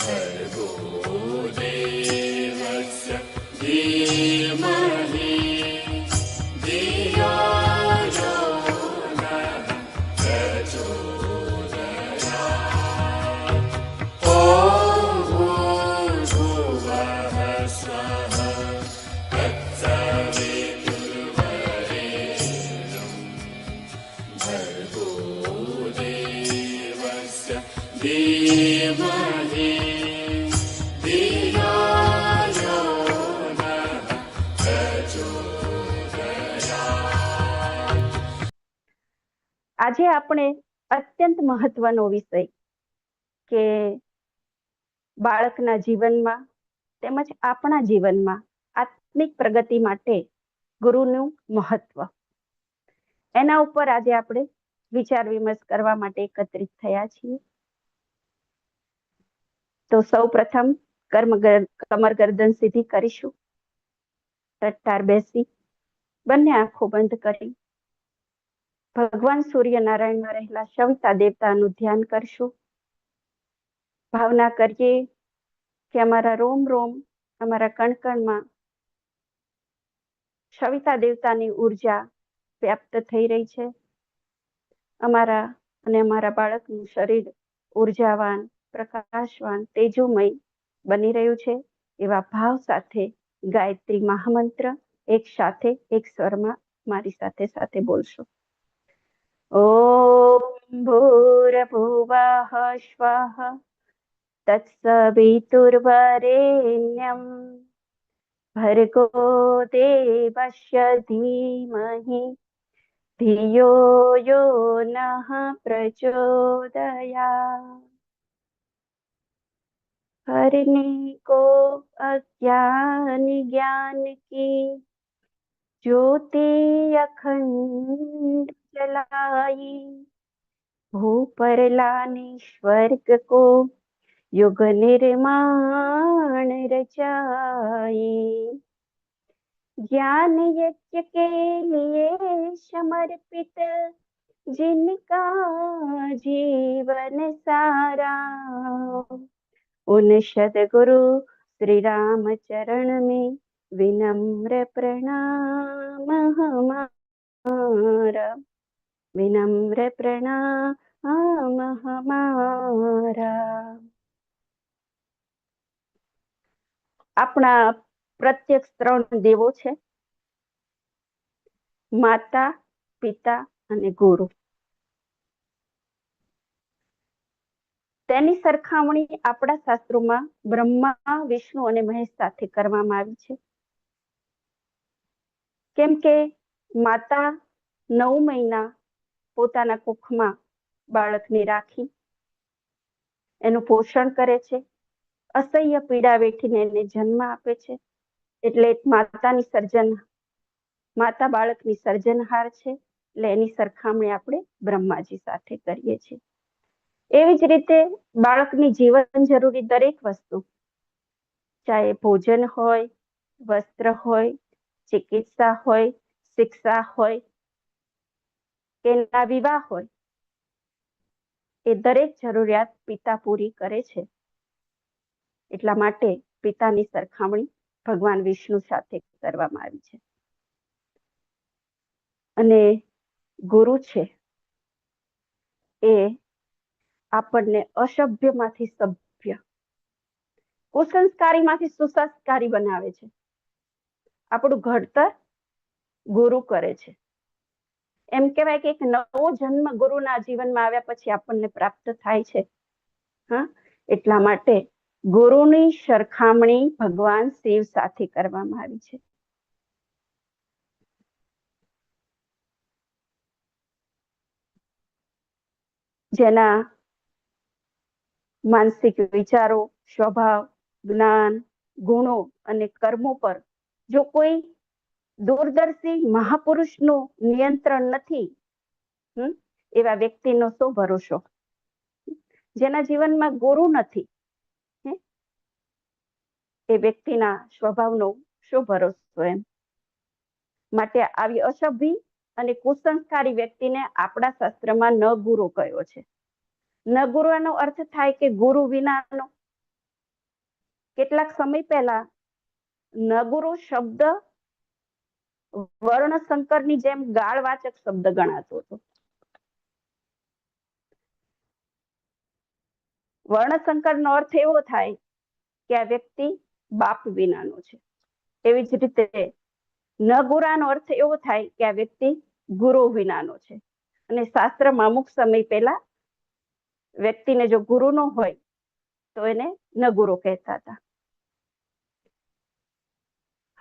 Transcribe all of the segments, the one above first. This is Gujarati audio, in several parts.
भर्गो देवस्य धीमहि धियो यो नः प्रचोदयात्। ॐ भूर्भुवः स्वः तत्सवितुर्वरेण्यं भर्गो देवस्य धीमहि धियो यो नः प्रचोदयात्। આજે આપણે અત્યંત મહત્વનો વિષય કે બાળકના જીવનમાં તેમજ આપણા જીવનમાં આત્મિક પ્રગતિ માટે ગુરુનું મહત્વ, એના ઉપર આજે આપણે વિચાર વિમર્શ કરવા માટે એકત્રિત થયા છીએ. તો સૌ પ્રથમ કમર ગરદન સીધી કરીશું. ટટ્ટાર બેસી બંને આંખો બંધ કરી ભગવાન સૂર્યનારાયણમાં રહેલા સવિતા દેવતાનું ધ્યાન કરશું. ભાવના કરીએ કે અમારા રોમ રોમ, અમારા કણકણમાં સવિતા દેવતાની ઉર્જા વ્યાપ્ત થઈ રહી છે. અમારા અને અમારા બાળકનું શરીર ઉર્જાવાન, પ્રકાશવાન, તેજોમય બની રહ્યું છે. એવા ભાવ સાથે ગાયત્રી મહામંત્ર એક સાથે એક સ્વરમાં મારી સાથે સાથે બોલશો. ઓમ ભૂર્ભુવઃ સ્વઃ તત્સવિતુર્વરેण्यं ભર્ગો દેવસ્ય ધીમહિ ધિયો યો નઃ પ્રચોદયાत्. हरने को अज्ञान ज्ञान की ज्योति अखंड जलाई, भूपर लाने स्वर्ग को युग निर्माण रचाई. ज्ञान यज्ञ के लिए समर्पित जिनका जीवन सारा, उन सदगुरु श्री राम चरण में विनम्र प्रणाम हमारा, विनम्र प्रणाम हमारा. આપણા પ્રત્યક્ષ ત્રણ દેવો છે, માતા, પિતા અને ગુરુ. તેની સરખામણી આપણા શાસ્ત્રોમાં બ્રહ્મા, વિષ્ણુ અને મહેશ સાથે કરવામાં આવી છે. કેમ કે માતા 9 મહિના પોતાના કુખમાં બાળકને રાખી એનું પોષણ કરે છે, અસહ્ય પીડા વેઠીને એને જન્મ આપે છે. એટલે માતા બાળકની સર્જનહાર છે. એટલે એની સરખામણી આપણે બ્રહ્માજી સાથે કરીએ છીએ. એવી જ રીતે બાળકની જીવન જરૂરી દરેક વસ્તુ, ચાહે ભોજન હોય, વસ્ત્ર હોય, ચિકિત્સા હોય, શિક્ષા હોય કે એના વિવાહ હોય, એ દરેક જરૂરિયાત પિતા પૂરી કરે છે. એટલા માટે પિતાની સરખામણી ભગવાન વિષ્ણુ સાથે કરવામાં આવી છે. અને ગુરુ છે એ આપણને અસભ્યમાંથી સભ્ય, કુસંસ્કારીમાંથી સુસંસ્કારી બનાવે છે. આપણું ઘડતર ગુરુ કરે છે. એમ કહેવાય કે એક નવો જન્મ ગુરુના જીવનમાં આવ્યા પછી આપણને પ્રાપ્ત થાય છે. હા, એટલા માટે ગુરુની સરખામણી ભગવાન શિવ સાથે કરવામાં આવી છે. જેના માનસિક વિચારો, સ્વભાવ, જ્ઞાન, ગુણો અને કર્મો પર જો કોઈ દૂરદર્શી મહાપુરુષનું નિયંત્રણ નથી, એવા વ્યક્તિનો શું ભરોસો? જેના જીવનમાં ગુરુ નથી, એ વ્યક્તિના સ્વભાવનો શું ભરોસો? એમ માટે આવી અસભ્ય અને કુસંસ્કારી વ્યક્તિને આપણા શાસ્ત્રમાં ન ગુરુ કયો છે. ન ગુરુનો અર્થ થાય કે ગુરુ વિનાનો, કેટલાક સમય પહેલા નગુરુ શબ્દ વર્ણશંકરની જેમ ગાળવાચક શબ્દ ગણાતો હતો. વર્ણશંકરનો અર્થ એવો થાય કે આ વ્યક્તિ બાપ વિનાનો છે. એવી જ રીતે નગુરાનો અર્થ એવો થાય કે આ વ્યક્તિ ગુરુ વિનાનો છે. અને શાસ્ત્રમાં અમુક સમય પહેલા વ્યક્તિને જો ગુરુ ન હોય તો એને નગુરો કહેતા હતા.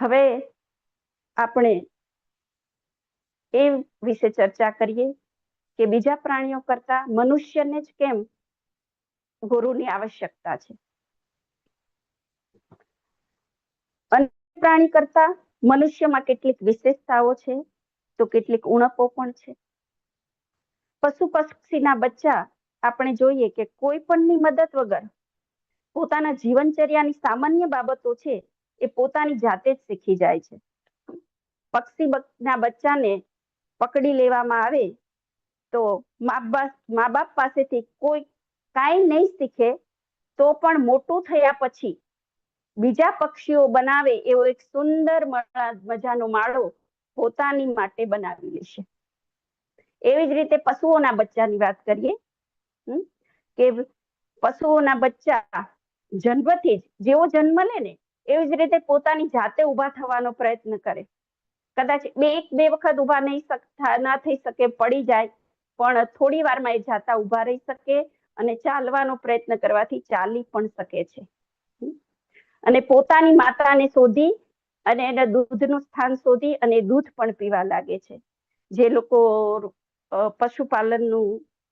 હવે આપણે એ વિશે ચર્ચા કરીએ કે બીજા પ્રાણીઓ કરતા મનુષ્યને જ કેમ ગુરુની આવશ્યકતા છે. અન્ય પ્રાણી કરતા મનુષ્યમાં કેટલીક વિશેષતાઓ છે તો કેટલીક ઉણપો પણ છે. પશુ પક્ષીના બચ્ચા આપણે જોઈએ કે કોઈ પણની મદદ વગર પોતાના જીવનચર્યાની સામાન્ય બાબતો છે એ પોતાની જાતે જ શીખી જાય છે. પક્ષીના બચ્ચાને પકડી લેવામાં આવે તો મા બાપ પાસેથી કોઈ કાંઈ નહીં શીખે તો પણ મોટું થયા પછી બીજા પક્ષીઓ બનાવે એવો એક સુંદર મજાનો માળો પોતાની માટે બનાવી લેશે. એવી જ રીતે પશુઓના બચ્ચાની વાત કરીએ કે પશુઓના બચ્ચા જન્મથી જ જેવો જન્મ લે ને એવી જ રીતે પોતાની જાતે ઊભા થવાનો પ્રયત્ન કરે. કદાચ બે વખત ઊભા ના થઈ શકે, પડી જાય, પણ થોડી વારમાં એ જાતા ઊભા રહી શકે અને ચાલવાનો પ્રયત્ન કરવાથી ચાલી પણ શકે છે. અને પોતાની માતાને શોધી અને એના દૂધનું સ્થાન શોધી અને દૂધ પણ પીવા લાગે છે. જે લોકો પશુપાલનનું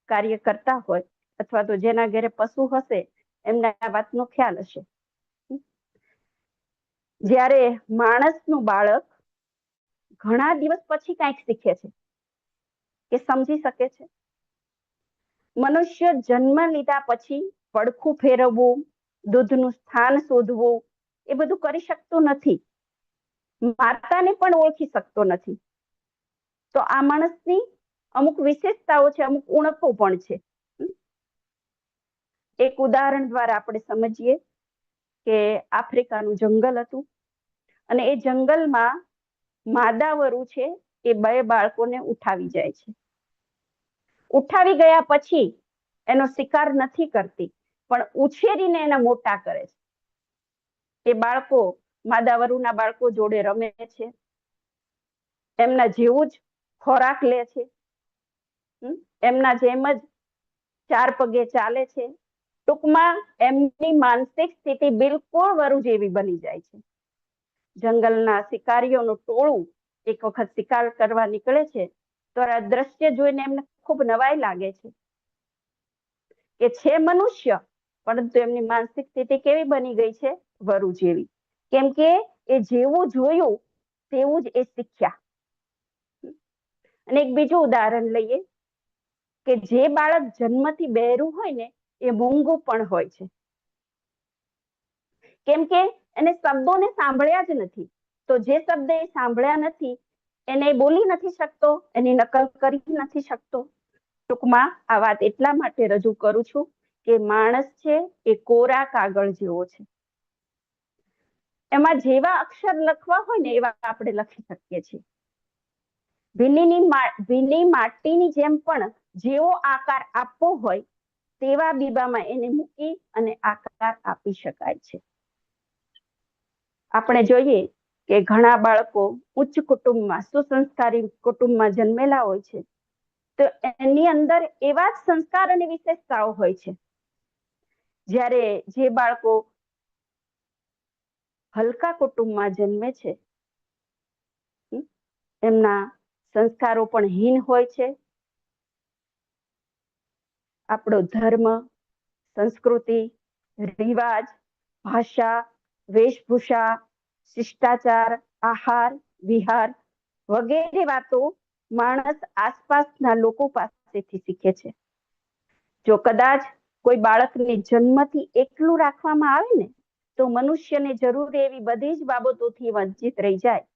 કાર્ય કરતા હોય અથવા તો જેના ઘરે પશુ હશે એમને આ વાતનો ખ્યાલ હશે. જ્યારે માણસનું બાળક ઘણા દિવસ પછી કંઈક શીખે છે કે સમજી શકે છે. મનુષ્ય જન્મ લીધા પછી પડખું ફેરવવું, દૂધનું સ્થાન શોધવું એ બધું કરી શકતો નથી. માતાને પણ ઓળખી શકતો નથી. તો આ માણસની અમુક વિશેષતાઓ છે, અમુક ઉણપો પણ છે. એક ઉદાહરણ દ્વારા આપણે સમજીએ કે આફ્રિકાનું જંગલ હતું અને એ જંગલમાં માદા વરુ છે એ 2 બાળકોને ઉઠાવી જાય છે. ઉઠાવી ગયા પછી એનો શિકાર નથી કરતી પણ ઉછેરીને એને મોટા કરે છે. એ બાળકો માદા વરુના બાળકો જોડે રમે છે, એમના જેવું જ ખોરાક લે છે, એમના જેમ જ 4 પગે ચાલે છે. ટૂંકમાં એમની માનસિક સ્થિતિ બિલકુલ વરુ જેવી બની જાય છે. જંગલના શિકારીઓનું ટોળું એક વખત શિકાર કરવા નીકળે છે તો આ દ્રશ્ય જોઈને એમને ખૂબ નવાઈ લાગે છે કે છે મનુષ્ય પરંતુ એમની માનસિક સ્થિતિ કેવી બની ગઈ છે? વરુ જેવી. કેમ કે એ જેવું જોયું તેવું જ એ શીખ્યા. અને એક બીજું ઉદાહરણ લઈએ કે જે બાળક જન્મથી બહેરું હોય ને એ મૂંગું પણ હોય છે. કેમ કે એને શબ્દોને સાંભળ્યા જ નથી. તો જે શબ્દ એ સાંભળ્યા નથી એને બોલી નથી શકતો, એની નકલ કરી નથી શકતો. ટૂંકમાં આ વાત એટલા માટે રજૂ કરું છું કે માણસ છે એ કોરા કાગળ જેવો છે. એમાં જેવા અક્ષર લખવા હોય ને એવા આપણે લખી શકીએ છીએ. ભીની માટીની જેમ પણ જેવો આકાર આપવો હોય તેવા બીબામાં એને મૂકી અને આકાર આપી શકાય છે. આપણે જોઈએ કે ઘણા બાળકો ઉચ્ચ કુટુંબમાં, સુસંસ્કારી કુટુંબમાં જન્મેલા હોય છે તો એની અંદર એવા જ સંસ્કાર અને વિશેષતાઓ હોય છે. જ્યારે જે બાળકો હલકા કુટુંબમાં જન્મે છે એમના સંસ્કારો પણ હીન હોય છે. આપણો ધર્મ, સંસ્કૃતિ, રિવાજ, ભાષા, વેશભૂષા, શિષ્ટાચાર, આહાર, વિહાર વગેરે વાતો માણસ આસપાસના લોકો પાસેથી શીખે છે. જો કદાચ કોઈ બાળકને જન્મથી એકલું રાખવામાં આવે ને તો મનુષ્યને જરૂર એવી બધી જ બાબતોથી વંચિત રહી જાય,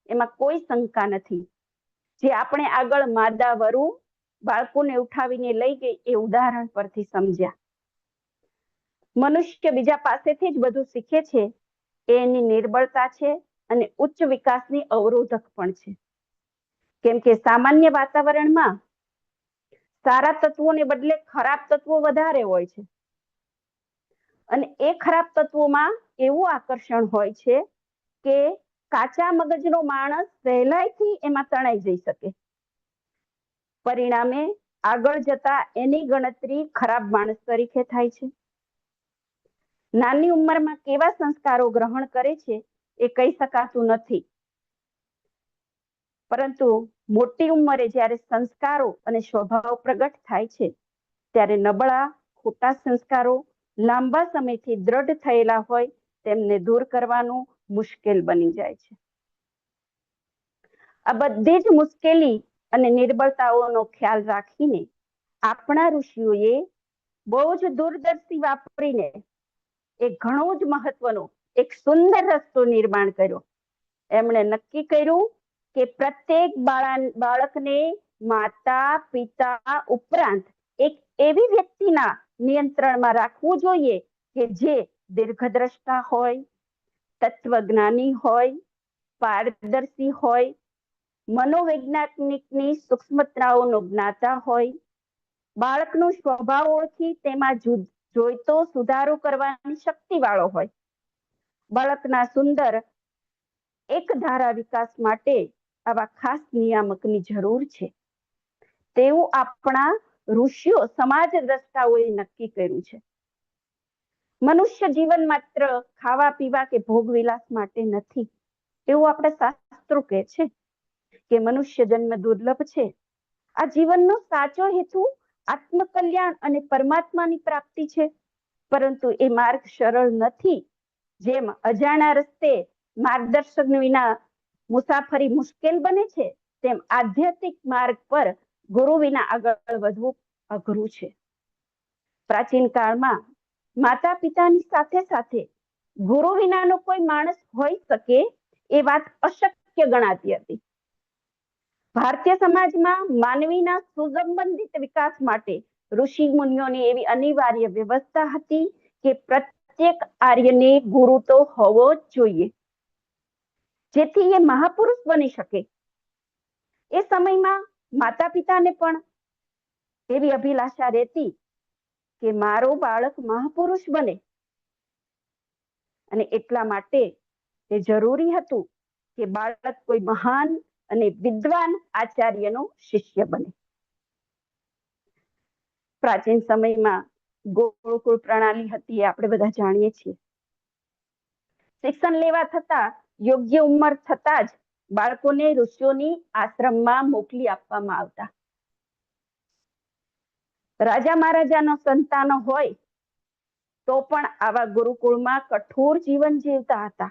એમાં કોઈ શંકા નથી. જે આપણે આગળ માદા વરુ બાળકોને ઉઠાવીને લઈ ગઈ એ ઉદાહરણ પરથી સમજ્યા. મનુષ્ય બીજા પાસેથી જ બધું શીખે છે એ એની નિર્બળતા છે અને ઉચ્ચ વિકાસની અવરોધક પણ છે. કેમ કે સામાન્ય વાતાવરણમાં સારા તત્વોને બદલે ખરાબ તત્વો વધારે હોય છે અને એ ખરાબ તત્વોમાં એવું આકર્ષણ હોય છે કે કાચા મગજનો માણસ સહેલાઈથી એમાં તણાઈ જઈ શકે. પરિણામે આગળ જતા એની ગણતરી ખરાબ માણસ તરીકે થાય છે. નાની ઉંમરમાં કેવા સંસ્કારો ગ્રહણ કરે છે એ કહી શકાતું નથી, પરંતુ મોટી ઉંમરે જ્યારે સંસ્કારો અને સ્વભાવ પ્રગટ થાય છે ત્યારે નબળા ખોટા સંસ્કારો લાંબા સમયથી દ્રઢ થયેલા હોય તેમને દૂર કરવાનું મુશ્કેલ બની જાય છે. આ બધી જ મુશ્કેલી અને નિર્બળતાઓનો ખ્યાલ રાખીને આપણા ઋષિઓએ બહુ જ દૂરદર્શી વાપરીને એક ઘણો જ મહત્વનો એક સુંદર રસ્તો નિર્માણ કર્યો. એમણે નક્કી કર્યું કે પ્રત્યેક બાળકને માતા પિતા ઉપરાંત એક એવી વ્યક્તિના નિયંત્રણમાં રાખવું જોઈએ કે જે દીર્ઘદ્રષ્ટા હોય, તત્વજ્ઞાની હોય, પારદર્શી હોય, મનોવૈજ્ઞાનિકની સૂક્ષ્મતાઓનો જ્ઞાતા હોય, બાળકનો સ્વભાવ ઓળખી તેમાં જોઈતો સુધારો કરવાની શક્તિ વાળો હોય. બાળકના સુંદર એક ધારા વિકાસ માટે આવા ખાસ નિયામકની જરૂર છે તેવું આપણા ઋષિઓ સમાજ દ્રષ્ટાઓએ નક્કી કર્યું છે. મનુષ્ય જીવન માત્ર ખાવા પીવા કે ભોગ વિલાસ માટે નથી એવું આપણા શાસ્ત્રો કહે છે કે મનુષ્ય જન્મ દુર્લભ છે. આ જીવનનો સાચો હેતુ આત્મકલ્યાણ અને પરમાત્માની પ્રાપ્તિ છે, પરંતુ એ માર્ગ સરળ નથી. જેમ અજાણ્યા રસ્તે માર્ગદર્શન વિના મુસાફરી મુશ્કેલ બને છે, તેમ આધ્યાત્મિક માર્ગ પર ગુરુ વિના આગળ વધવું અઘરું છે. પ્રાચીન કાળમાં માતા પિતાની સાથે સાથે ગુરુ વિનાનો કોઈ માણસ હોઈ શકે એ વાત અશક્ય ગણાતી હતી. ભારતીય સમાજમાં માનવીના સુસંબંધિત વિકાસ માટે ઋષિ મુનિઓની એવી અનિવાર્ય વ્યવસ્થા હતી કે પ્રત્યેક આર્યને ગુરુ તો હોવો જ જોઈએ, જેથી એ મહાપુરુષ બની શકે. એ સમયમાં માતા પિતાને પણ એવી અભિલાષા રહેતી કે મારો બાળક મહાપુરુષ બને, અને એટલા માટે એ જરૂરી હતું કે બાળક કોઈ મહાન અને વિદ્વાન આચાર્યનો શિષ્ય બને. પ્રાચીન સમયમાં ગુરુકુળ પ્રણાલી હતી એ આપણે બધા જાણીએ છીએ. શિક્ષણ લેવા થતા યોગ્ય ઉંમર થતા જ બાળકોને ઋષિઓની આશ્રમમાં મોકલી આપવામાં આવતા. રાજા મહારાજાનો સંતાનો હોય તો પણ આવા ગુરુકુળમાં કઠોર જીવન જીવતા હતા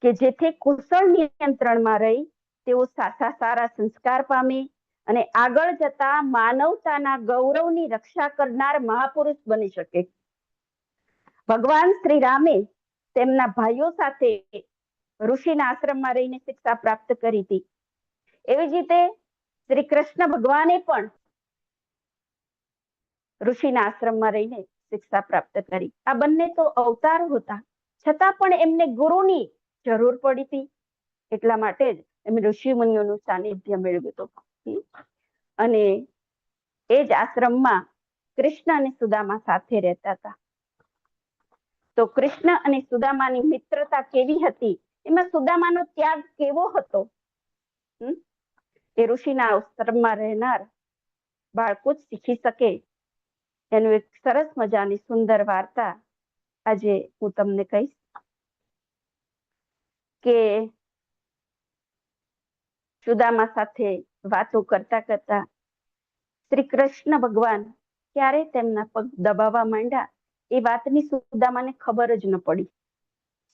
કે જેથી કુશળ નિયંત્રણમાં રહી તેઓ સારા સંસ્કાર પામે અને આગળ જતા માનવતાના ગૌરવની રક્ષા કરનાર મહાપુરુષ બની શકે. ભગવાન શ્રી રામે તેમના ભાઈઓ સાથે ઋષિના આશ્રમમાં રહીને શિક્ષા પ્રાપ્ત કરી હતી. એવી જ રીતે શ્રી કૃષ્ણ ભગવાને પણ ઋષિના આશ્રમમાં રહીને શિક્ષા પ્રાપ્ત કરી. આ બંને તો અવતારો હતા, છતાં પણ એમને ગુરુની જરૂર પડી હતી. એટલા માટે જ એમને ઋષિ મુનિઓનું સાનિધ્ય મેળવ્યું હતું. અને એ જ આશ્રમમાં કૃષ્ણ અને સુદામા સાથે રહેતા હતા. તો કૃષ્ણ અને સુદામાની મિત્રતા કેવી હતી, એમાં સુદામાનો ત્યાગ કેવો હતો, એ ઋષિના આશ્રમમાં રહેનાર બાળકો જ શીખી શકે. એનું એક સરસ મજાની સુંદર વાર્તા આજે હું તમને કહીશ કે સુદામા સાથે વાતો કરતા કરતા શ્રી કૃષ્ણ ભગવાન ક્યારે તેમના પગ દબાવવા માંડ્યા એ વાતની સુદામાને ખબર જ ન પડી.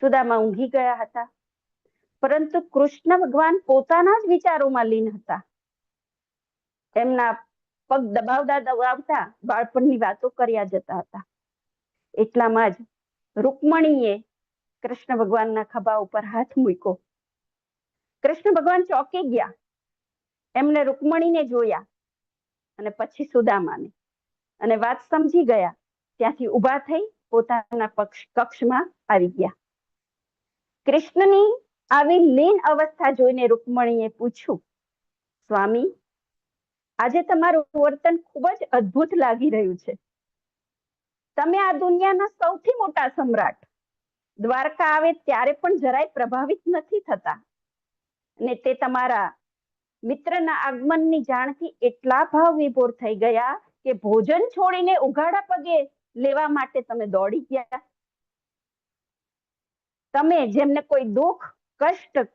સુદામા ઊંઘી ગયા હતા, પરંતુ કૃષ્ણ ભગવાન પોતાના જ વિચારોમાં લીન હતા. એમના પગ દબાવતા બાળપણની વાતો કર્યા જતા હતા. એટલામાં જ રૂકમણીએ કૃષ્ણ ભગવાનના ખભા ઉપર હાથ મૂક્યો. કૃષ્ણ ભગવાન ચોંકી ગયા. એમને રૂકમણીને જોયા અને પછી સુદામાને, અને વાત સમજી ગયા ત્યાંથી ઊભા થઈ પોતાના કક્ષમાં આવી ગયા. કૃષ્ણની આવી લીન અવસ્થા જોઈને રૂકમણીએ પૂછ્યું, સ્વામી, આજે તમારું વર્તન ખૂબ જ અદ્ભુત લાગી રહ્યું છે. તમે આ દુનિયાના સૌથી મોટા સમ્રાટ, દ્વારકા આવે ત્યારે પણ જરાય પ્રભાવિત નથી થતા, અને તે તમારા મિત્રના આગમનની જાણથી એટલા ભાવ વિભોર થઈ ગયા કે ભોજન છોડીને ઉઘાડા પગે લેવા માટે તમે દોડી ગયા. તમે જેમને કોઈ દુઃખ, કષ્ટ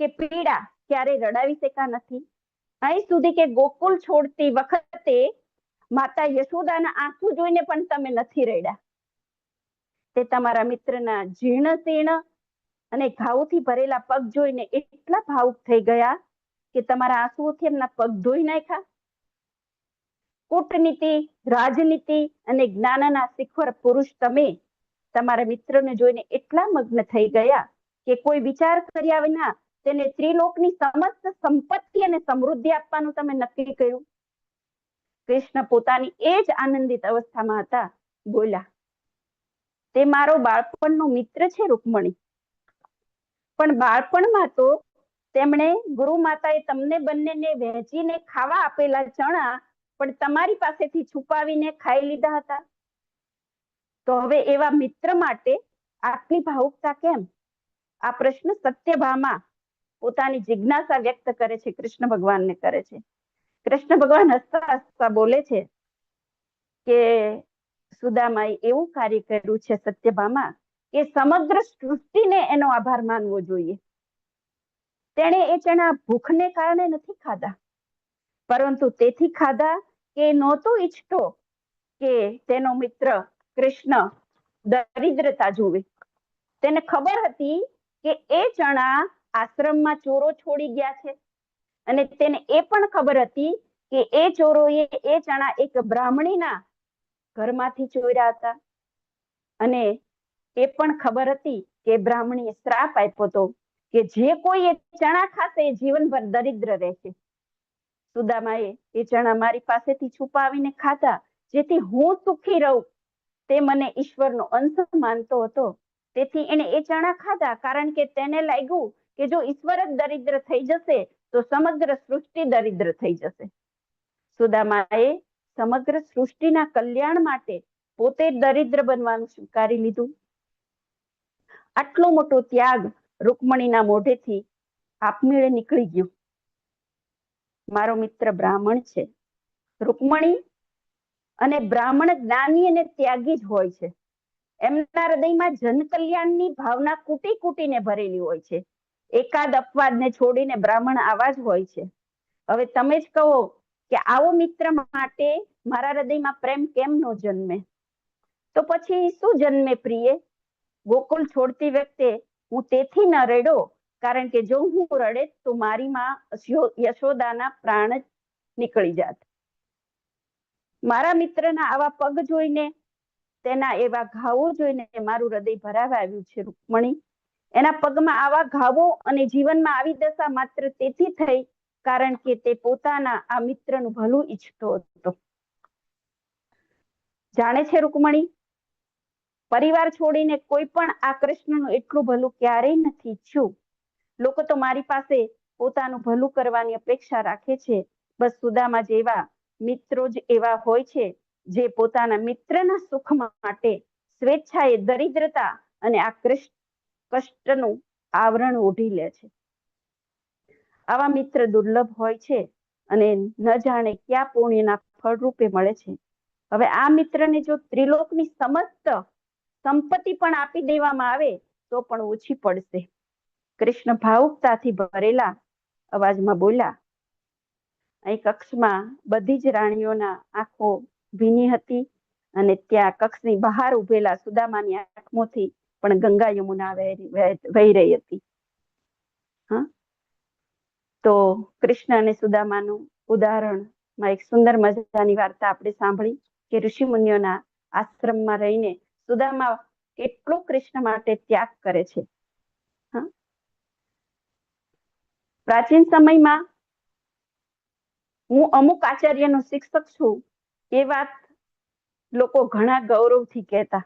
કે પીડા ક્યારે રડાવી શક્યા નથી. અહીં સુધી કે ગોકુળ છોડતી વખતે માતા યશોદાના આંસુ જોઈને પણ તમે નથી રડ્યા. તે તમારા મિત્રના જીર્ણ શીર્ણ અને ઘાવથી ભરેલા પગ જોઈને એટલા ભાવુક થઈ ગયા કે તમારા આંસુઓથી એમના પગ ધોઈ નાખ્યા. કૂટનીતિ, રાજનીતિ અને જ્ઞાનના શિખર પુરુષ તમે તમારા મિત્રને જોઈને એટલા મગ્ન થઈ ગયા કે કોઈ વિચાર કર્યા વિના તેને ત્રિલોકની સમસ્ત સંપત્તિ અને સમૃદ્ધિ આપવાનું તમે નક્કી કર્યું. કૃષ્ણ પોતાની એ જ આનંદિત અવસ્થામાં હતા. બોલ્યા, તે મારો બાળપણનો મિત્ર છે રૂકમણી, પણ બાળપણમાં તો તેમણે ગુરુ માતાએ તમને બંનેને વહેંચીને ખાવા આપેલા ચણા પણ તમારી પાસેથી છુપાવીને ખાઈ લીધા હતા. તો હવે એવા મિત્ર માટે આટલી ભાવુકતા કેમ? આ પ્રશ્ન સત્યભામા પોતાની જિજ્ઞાસા વ્યક્ત કરે છે, કૃષ્ણ ભગવાનને કરે છે. કૃષ્ણ ભગવાન હસતા હસતા બોલે છે કે સુદામાએ એવું કાર્ય કર્યું છે સત્યભામા કે સમગ્ર સૃષ્ટિને એનો આભાર માનવો જોઈએ. તેણે એ ચણા ભૂખને કારણે નથી ખાધા, પરંતુ તેથી ખાધા કે નહોતો ઈચ્છતો કે તેનો મિત્ર કૃષ્ણ દરિદ્રતા જુએ. તેને ખબર હતી કે એ ચણા આશ્રમમાં ચોરો છોડી ગયા છે, અને તેને એ પણ ખબર હતી કે એ ચોરોએ એ ચણા એક બ્રાહ્મણીના ઘરમાંથી ચોર્યા હતા, અને એ પણ ખબર હતી કે બ્રાહ્મણીએ શ્રાપ આપ્યો હતો કે જે કોઈ એ ચણા ખાશે એ જીવનભર દરિદ્ર રહેશે. સુદામાએ એ ચણા મારી પાસેથી છુપાવીને ખાધા જેથી હું સુખી રહું. તે મને ઈશ્વરનો અંશ માનતો હતો, તેથી એને એ ચણા ખાધા કારણ કે તેને લાગ્યું કે જો ઈશ્વર જ દરિદ્ર થઈ જશે તો સમગ્ર સૃષ્ટિ દરિદ્ર થઈ જશે. સુદામાએ સમગ્ર સૃષ્ટિના કલ્યાણ માટે પોતે દરિદ્ર બનવાનું સ્વીકારી લીધું. આટલો મોટો ત્યાગ રૂકમણીના મોઢેથી આપમેળે નીકળી ગયું. મારો મિત્ર બ્રાહ્મણ છે. રૂકમણી અને બ્રાહ્મણ જ્ઞાની અને ત્યાગી જ હોય છે. એમના હૃદયમાં જનકલ્યાણની ભાવના કૂટી કૂટીને ભરેલી હોય છે. એકાદ અપવાદને છોડીને બ્રાહ્મણ આવા જ હોય છે. હવે તમે જ કહો કે આવો મિત્ર માટે મારા હૃદયમાં પ્રેમ કેમ નો જન્મે? તો પછી શું જન્મે પ્રિય? ગોકુળ છોડતી વખતે હું તેથી ન રડ્યો કારણ કે જો હું રડે તો મારી માં યશોદાના પ્રાણ જ નીકળી જાત. મારા મિત્રના આવા પગ જોઈને, તેના એવા ઘાવો જોઈને મારું હૃદય ભરાવા આવ્યું છે રૂકમણી. એના પગમાં આવા ઘાવો અને જીવનમાં આવી દશા માત્ર તેથી થઈ કારણ કે તે પોતાના આ મિત્રનું ભલું ઈચ્છતો હતો. જાણે છે રૂકમણી, પરિવાર છોડીને કોઈ પણ આ કૃષ્ણનું એટલું ભલું ક્યારેય નથી ઈચ્છ્યું. લોકો તો મારી પાસે પોતાનું ભલું કરવાની અપેક્ષા રાખે છે. બસ સુદામા જેવા મિત્રો જ એવા હોય છે જે પોતાના મિત્રના સુખ માટે સ્વેચ્છાએ દરિદ્રતા અને આ કષ્ટનું આવરણ ઓઢી લે છે. આવા મિત્ર દુર્લભ હોય છે અને ન જાણે ક્યાં પુણ્યના ફળ રૂપે મળે છે. હવે આ મિત્રને જો ત્રિલોકની સમસ્ત સંપત્તિ પણ આપી દેવામાં આવે તો પણ ઓછી પડશે. કૃષ્ણ ભાવુકતાથી ભરેલા અવાજમાં બોલ્યા. અહીં કક્ષમાં બધી જ રાણીઓના આંખો ભીની હતી અને ત્યાં કક્ષની બહાર ઉભેલા સુદામાની આંખોથી પણ ગંગા યમુના વહી રહી હતી. તો કૃષ્ણ અને સુદામાનું ઉદાહરણમાં એક સુંદર મજાની વાર્તા આપણે સાંભળી કે ઋષિ મુનિઓના આશ્રમમાં રહીને સુદામા કેટલો કૃષ્ણ માટે ત્યાગ કરે છે. પ્રાચીન સમયમાં હું અમુક આચાર્યનો શિક્ષક છું એ વાત લોકો ઘણા ગૌરવથી કહેતા.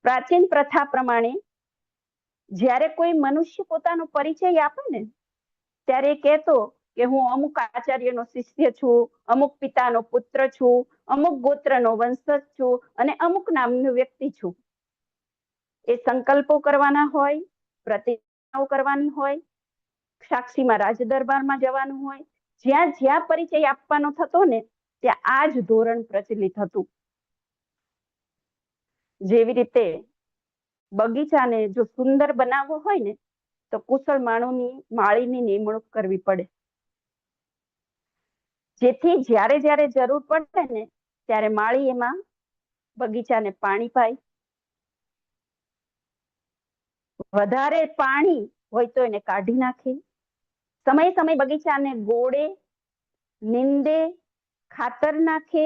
પ્રાચીન પ્રથા પ્રમાણે જ્યારે કોઈ મનુષ્ય પોતાનો પરિચય આપે ને ત્યારે કહેતો કે હું અમુક આચાર્યનો શિષ્ય છું, અમુક પિતાનો પુત્ર છું, અમુક ગોત્રનો વંશજ છું અને અમુક નામનો વ્યક્તિ છું. એ સંકલ્પો કરવાના હોય, પ્રતિજ્ઞાઓ કરવાની હોય, સાક્ષીમાં રાજદરબારમાં જવાનું હોય, જ્યાં જ્યાં પરિચય આપવાનો થતો ને ત્યાં આ જ ધોરણ પ્રચલિત હતું. જેવી રીતે બગીચાને જો સુંદર બનાવવો હોય ને તો કુશળ માળીની નિમણૂક કરવી પડે, જેથી જ્યારે જ્યારે જરૂર પડે ને ત્યારે માળી એમાં બગીચાને પાણી પાય. વધારે પાણી હોય તો એને કાઢી નાખે. સમયે સમયે બગીચાને ગોળે, નીંદે, ખાતર નાખે,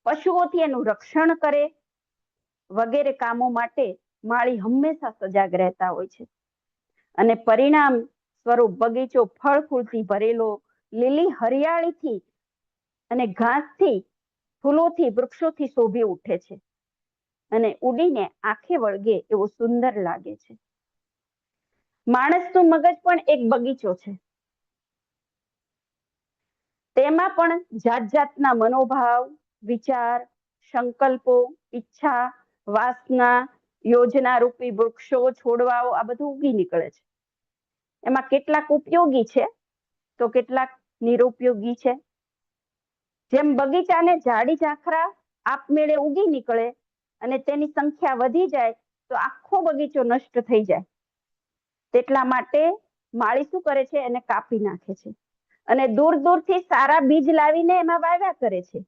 પશુઓથી એનું રક્ષણ કરે વગેરે કામો માટે માળી હંમેશા સજાગ રહેતા હોય છે. અને પરિણામ સ્વરૂપ બગીચો ફળ ફૂલથી ભરેલો, લીલી હરિયાળીથી અને ઘાસથી, ફૂલોથી, વૃક્ષોથી શોભી ઉઠે છે અને ઉડીને આંખે વળગે એવો સુંદર લાગે છે. માણસનું મગજ પણ એક બગીચો છે. તેમાં પણ જાત જાતના મનોભાવ, વિચાર, સંકલ્પો, ઈચ્છા, વાસના, યોજના રૂપી વૃક્ષો, છોડવાઓ આ બધું ઉગી નીકળે છે. એમાં કેટલાક ઉપયોગી છે તો કેટલાક નિરુપયોગી છે. જેમ બગીચાને ઝાડી ઝાખરા આપમેળે ઉગી નીકળે અને તેની સંખ્યા વધી જાય તો આખો બગીચો નષ્ટ થઈ જાય. તેટલા માટે માળી શું કરે છે, એને કાપી નાખે છે અને દૂર દૂરથી સારા બીજ લાવીને એમાં વાવ્યા કરે છે.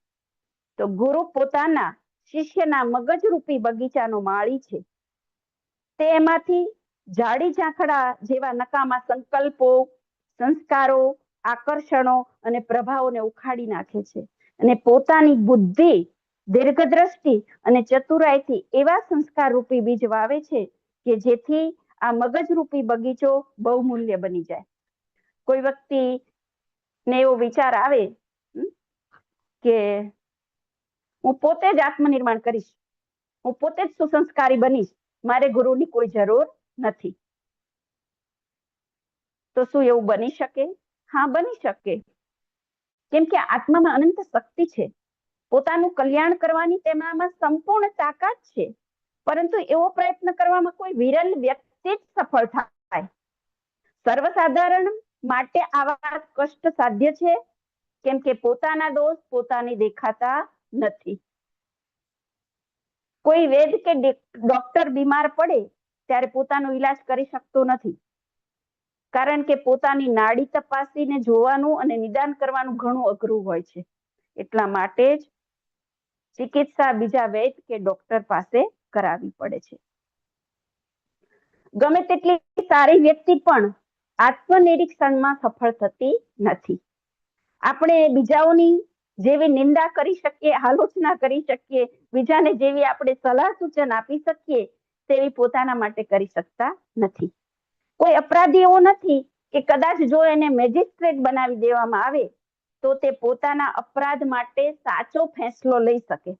તો ગુરુ પોતાના શિષ્યના મગજરૂપી બગીચાનો માળી છે. તે એમાંથી ઝાડી ઝાંખડા જેવા નકામા સંકલ્પો, સંસ્કારો, આકર્ષણો અને પ્રભાવોને ઉખાડી નાખે છે અને પોતાની બુદ્ધિ, દીર્ઘદ્રષ્ટિ અને ચતુરાઈથી એવા સંસ્કાર રૂપી બીજ વાવે છે કે જેથી આ મગજરૂપી બગીચો બહુમૂલ્ય બની જાય. કોઈ વ્યક્તિને એવો વિચાર આવે કે હું પોતે જ આત્મનિર્માણ કરીશ, હું પોતે જ સુસંસ્કારી બનીશ, મારે ગુરુની કોઈ જરૂર નથી. તો શું એવું બની શકે? હા, બની શકે. કેમ કે આત્મામાં અનંત શક્તિ છે. પોતાનું કલ્યાણ કરવાની તેમાં સંપૂર્ણ તાકાત છે. પરંતુ એવો પ્રયત્ન કરવામાં કોઈ વિરલ વ્યક્તિ જ સફળ થાય. સર્વસાધારણ માટે આવા કષ્ટ સાધ્ય છે, કેમ કે પોતાના દોષ પોતાને દેખાતા નથી. કોઈ વૈદ કે ડોક્ટર બીમાર પડે ત્યારે પોતાનો ઈલાજ કરી શકતો નથી, કારણ કે પોતાની નાડી તપાસીને જોવાનું અને નિદાન કરવાનું ઘણું અઘરું હોય છે. એટલા માટે જ ચિકિત્સા બીજા વૈદ કે ડોક્ટર પાસે કરાવવી પડે છે. ગમે તેટલી સારી વ્યક્તિ પણ આત્મનિરીક્ષણમાં સફળ થતી નથી. આપણે બીજાઓની જેવી નિંદા કરી શકીએ, આલોચના કરી શકીએ, બીજાને જેવી આપણે સલાહ સૂચન આપી શકીએ તેવી પોતાના માટે કરી શકતા નથી. કોઈ અપરાધી એવો નથી કે કદાચ જો એને મેજિસ્ટ્રેટ બનાવી દેવામાં આવે તો તે પોતાના અપરાધ માટે સાચો ફેંસલો લઈ શકે.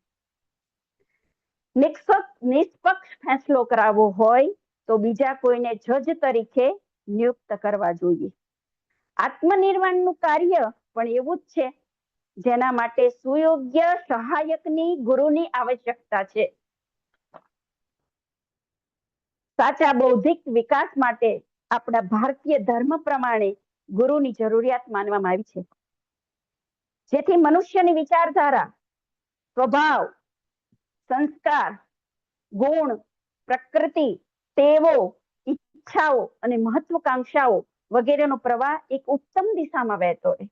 નિષ્પક્ષ ફેંસલો કરાવવો હોય તો બીજા કોઈને જજ તરીકે નિયુક્ત કરવા જોઈએ. આત્મનિર્વાણનું કાર્ય પણ એવું જ છે, જેના માટે સુયોગ્ય સહાયકની, ગુરુની આવશ્યકતા છે. સાચા બૌદ્ધિક વિકાસ માટે આપણા ભારતીય ધર્મ પ્રમાણે ગુરુની જરૂરિયાત માનવામાં આવી છે, જેથી મનુષ્યની વિચારધારા, સ્વભાવ, સંસ્કાર, ગુણ, પ્રકૃતિ, ટેવો, ઈચ્છાઓ અને મહત્વકાંક્ષાઓ વગેરેનો પ્રવાહ એક ઉત્તમ દિશામાં વહેતો રહે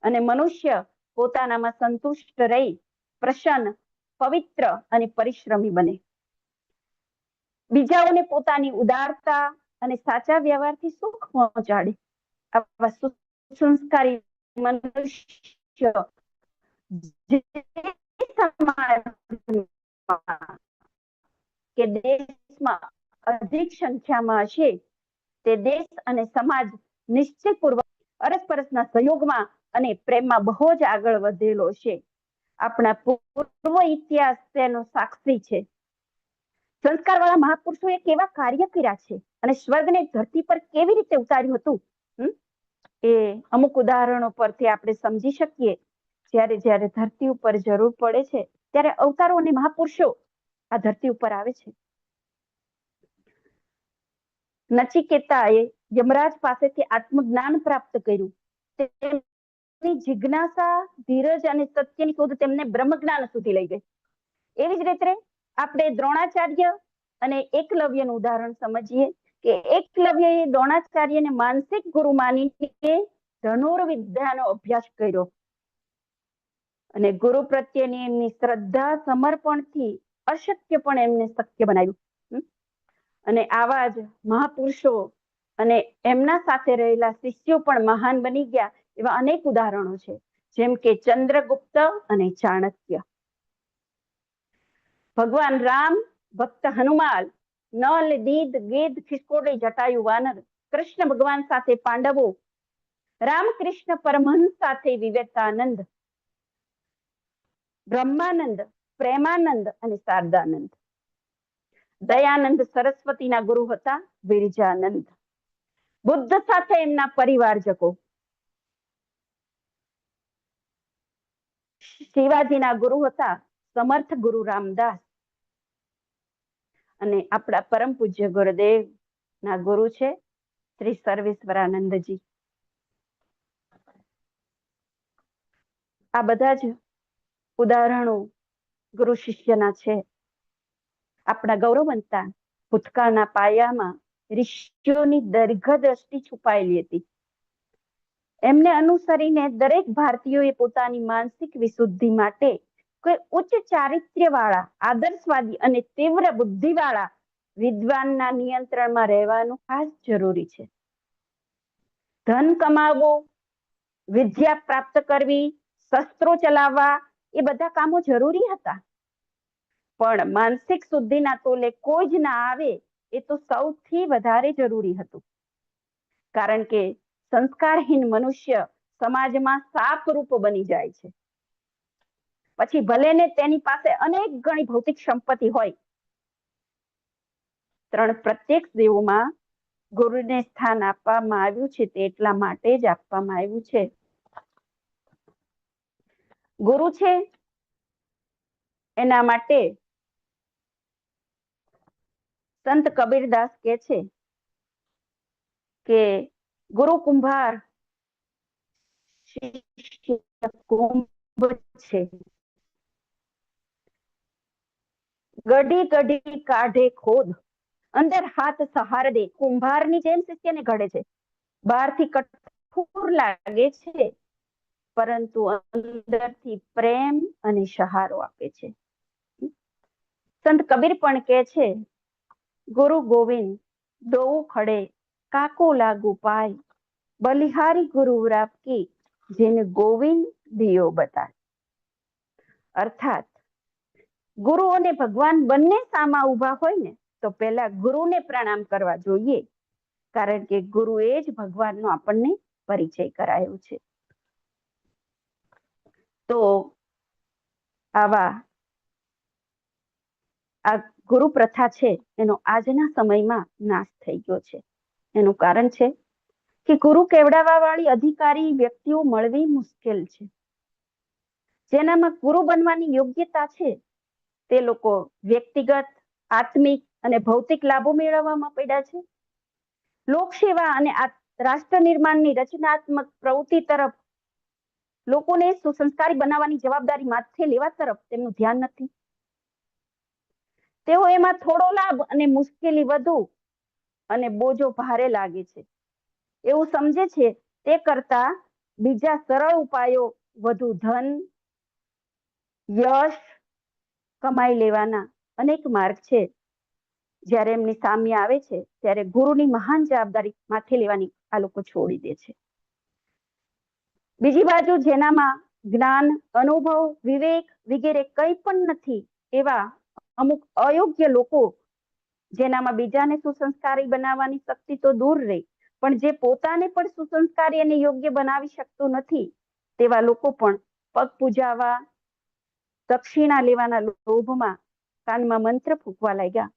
અને મનુષ્ય પોતાનામાં સંતુષ્ટ રહી પ્રસન્ન, પવિત્ર અને પરિશ્રમી બને. બીજાઓને પોતાની ઉદારતા અને સાચા વ્યવહારથી સુખ પહોંચાડે. આવા સુસંસ્કારી મનુષ્ય કે દેશમાં અધિક સંખ્યામાં હશે તે દેશ અને સમાજ નિશ્ચયપૂર્વક અરસપરસના સહયોગમાં અને પ્રેમમાં બહુ જ આગળ વધેલો છે. આપણા પૂર્વ ઇતિહાસ તેનો સાક્ષી છે. સંસ્કારવાળા મહાપુરુષોએ કેવા કાર્ય કર્યા છે અને સ્વર્ગને ધરતી પર કેવી રીતે ઉતાર્યું હતું, એ અમુક ઉદાહરણો પરથી આપણે સમજી શકીએ. જ્યારે જ્યારે ધરતી ઉપર જરૂર પડે છે ત્યારે અવતારો અને મહાપુરુષો આ ધરતી ઉપર આવે છે. નચિકેતાએ યમરાજ પાસેથી આત્મજ્ઞાન પ્રાપ્ત કર્યું. તેમની જિજ્ઞાસા, ધીરજ અને સત્યની શોધ તેમને બ્રહ્મજ્ઞાન સુધી લઈ ગઈ. એવી જ રીતે આપણે દ્રોણાચાર્ય અને એકલવ્યનું ઉદાહરણ સમજીએ કે એકલવ્યએ દ્રોણાચાર્યને માનસિક ગુરુ માનીને ધનુર્વિદ્યાનો અભ્યાસ કર્યો અને ગુરુ પ્રત્યેની એમની શ્રદ્ધા, સમર્પણથી અશક્ય પણ એમને શક્ય બનાવ્યું. અને આવા જ મહાપુરુષો અને એમના સાથે રહેલા શિષ્યો પણ મહાન બની ગયા એવા અનેક ઉદાહરણો છે, જેમ કે ચંદ્રગુપ્ત અને ચાણક્ય. ભગવાન રામ, ભક્ત હનુમાન, નલ, દીદ, ગીધ, ખિસકોલી, જટાયુ, વાનર, કૃષ્ણ ભગવાન સાથે પાંડવો, રામકૃષ્ણ પરમહંસ સાથે વિવેકાનંદ, બ્રહ્માનંદ, પ્રેમાનંદ અને શારદાનંદ. દયાનંદ સરસ્વતીના ગુરુ હતા વિરજાનંદ. બુદ્ધ સાથે એમના પરિવારજકો. શિવાજીના ગુરુ હતા સમર્થ ગુરુ રામદાસ. અને આપણા પરમ પૂજ્ય ગુરુદેવ ના ગુરુ છે શ્રી સર્વેશ્વરાનંદજી. આ બધા જ ઉદાહરણો ગુરુ શિષ્યના છે. આપણા ગૌરવવંતા ભૂતકાળના પાયામાં ઋષિઓની દીર્ઘદ્રષ્ટિ છુપાયેલી હતી. એમને અનુસરીને દરેક ભારતીયોએ પોતાની માનસિક વિશુદ્ધિ માટે કોઈ ઉચ્ચ ચારિત્ર્યવાળા, આદર્શવાદી અને તીવ્ર બુદ્ધિવાળા વિદ્વાનના નિયંત્રણમાં રહેવાનું ખાસ જરૂરી છે. ધન કમાવવું, વિદ્યા પ્રાપ્ત કરવી, શસ્ત્રો ચલાવવા એ બધા કામો જરૂરી હતા, પણ માનસિક શુદ્ધિના તોલે કોઈ જ ના આવે એ તો સૌથી વધારે જરૂરી હતું. કારણ કે સંસ્કારહીન મનુષ્ય સમાજમાં શાપરૂપ બની જાય છે. પછી ભલે ને તેની પાસે અનેક ગણી ભૌતિક સંપત્તિ હોય. પ્રત્યેક દેવોમાં ગુરુને સ્થાન આપવામાં આવ્યું છે તે એટલા માટે જ આપવામાં આવ્યું છે. ગુરુ છે એના માટે સંત કબીરદાસ કહે છે કે ગુરુ કુંભાર શિષ્ય કુંભ છે, ગઢી ગઢી કાઢે ખોદ, અંદર હાથ સહાર દે. કુંભારની જેમ શિષ્યને ઘડે છે. બહારથી કઠોર લાગે છે પરંતુ અંદરથી પ્રેમ અને સહારો આપે છે. સંત કબીર પણ કહે છે ગુરુ ગોવિંદ દોઉ ખડે કાકો લાગુ પાય, બલિહારી ગુરુ રાપકી જેને ગોવિંદ દિયો બતાય. અર્થાત ગુરુ અને ભગવાન બંને સામા ઉભા હોય ને તો પહેલા ગુરુને પ્રણામ કરવા જોઈએ, કારણ કે ગુરુએ જ ભગવાનનો આપણને પરિચય કરાયો છે. તો આ ગુરુ પ્રથા છે એનો આજના સમયમાં નાશ થઈ ગયો છે. એનું કારણ છે કે ગુરુ કેવડાવવા વાળી અધિકારી વ્યક્તિઓ મળવી મુશ્કેલ છે. જેનામાં ગુરુ બનવાની યોગ્યતા છે તે લોકો વ્યક્તિગત, આત્મિક અને ભૌતિક લાભો મેળવવામાં પડ્યા છે. લોકસેવા અને રાષ્ટ્ર નિર્માણની રચનાત્મક પ્રવૃત્તિ તરફ, લોકોને સુસંસ્કારી બનાવવાની જવાબદારી માથે લેવા તરફ તેમનું ધ્યાન નથી. તેઓ એમાં થોડો લાભ અને મુશ્કેલી વધુ અને બોજો ભારે લાગે છે એવું સમજે છે. તે કરતા બીજા સરળ ઉપાયો, વધુ ધન, યશ કમાઈ લેવાના અનેક માર્ગ છે. જ્યારે એમની સામે આવે છે ત્યારે ગુરુની મહાન જવાબદારી માથે લેવાની આ લોકો છોડી દે છે. બીજી બાજુ જેનામાં જ્ઞાન, અનુભવ, વિવેક વગેરે કંઈ પણ નથી એવા અમુક અયોગ્ય લોકો, જેનામાં બીજાને સુસંસ્કારી બનાવવાની શક્તિ તો દૂર રહી, પણ જે પોતાને પણ સુસંસ્કારી અને યોગ્ય બનાવી શકતું નથી, તેવા લોકો પણ પગ પૂજાવા, દક્ષિણા લેવાના લોભમાં કાનમાં મંત્ર ફૂંકવા લાગ્યા.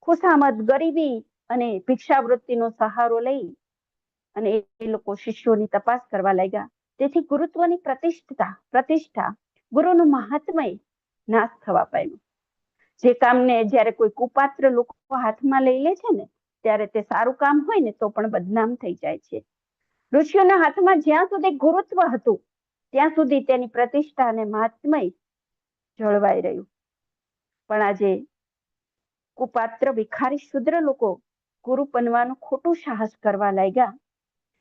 ખુશામત, ગરીબી અને ભિક્ષાવૃત્તિનો સહારો લઈ અને એ લોકો શિષ્યોની તપાસ કરવા લાગ્યા. તેથી ગુરુત્વની પ્રતિષ્ઠા, ગુરુનું મહાત્મય નાશ થવા પામ્યું. જે કામને જ્યારે કોઈ કુપાત્ર લોકો હાથમાં લઈ લે છે ને, ત્યારે તે સારું કામ હોય ને તો પણ બદનામ થઈ જાય છે. ઋષિઓના હાથમાં જ્યાં સુધી ગુરુત્વ હતું ત્યાં સુધી તેની પ્રતિષ્ઠા અને મહાત્મય જળવાઈ રહ્યું. પણ આજે કુપાત્ર ભિખારી શુદ્ર લોકો ગુરુ બનવાનું ખોટું સાહસ કરવા લાગ્યા.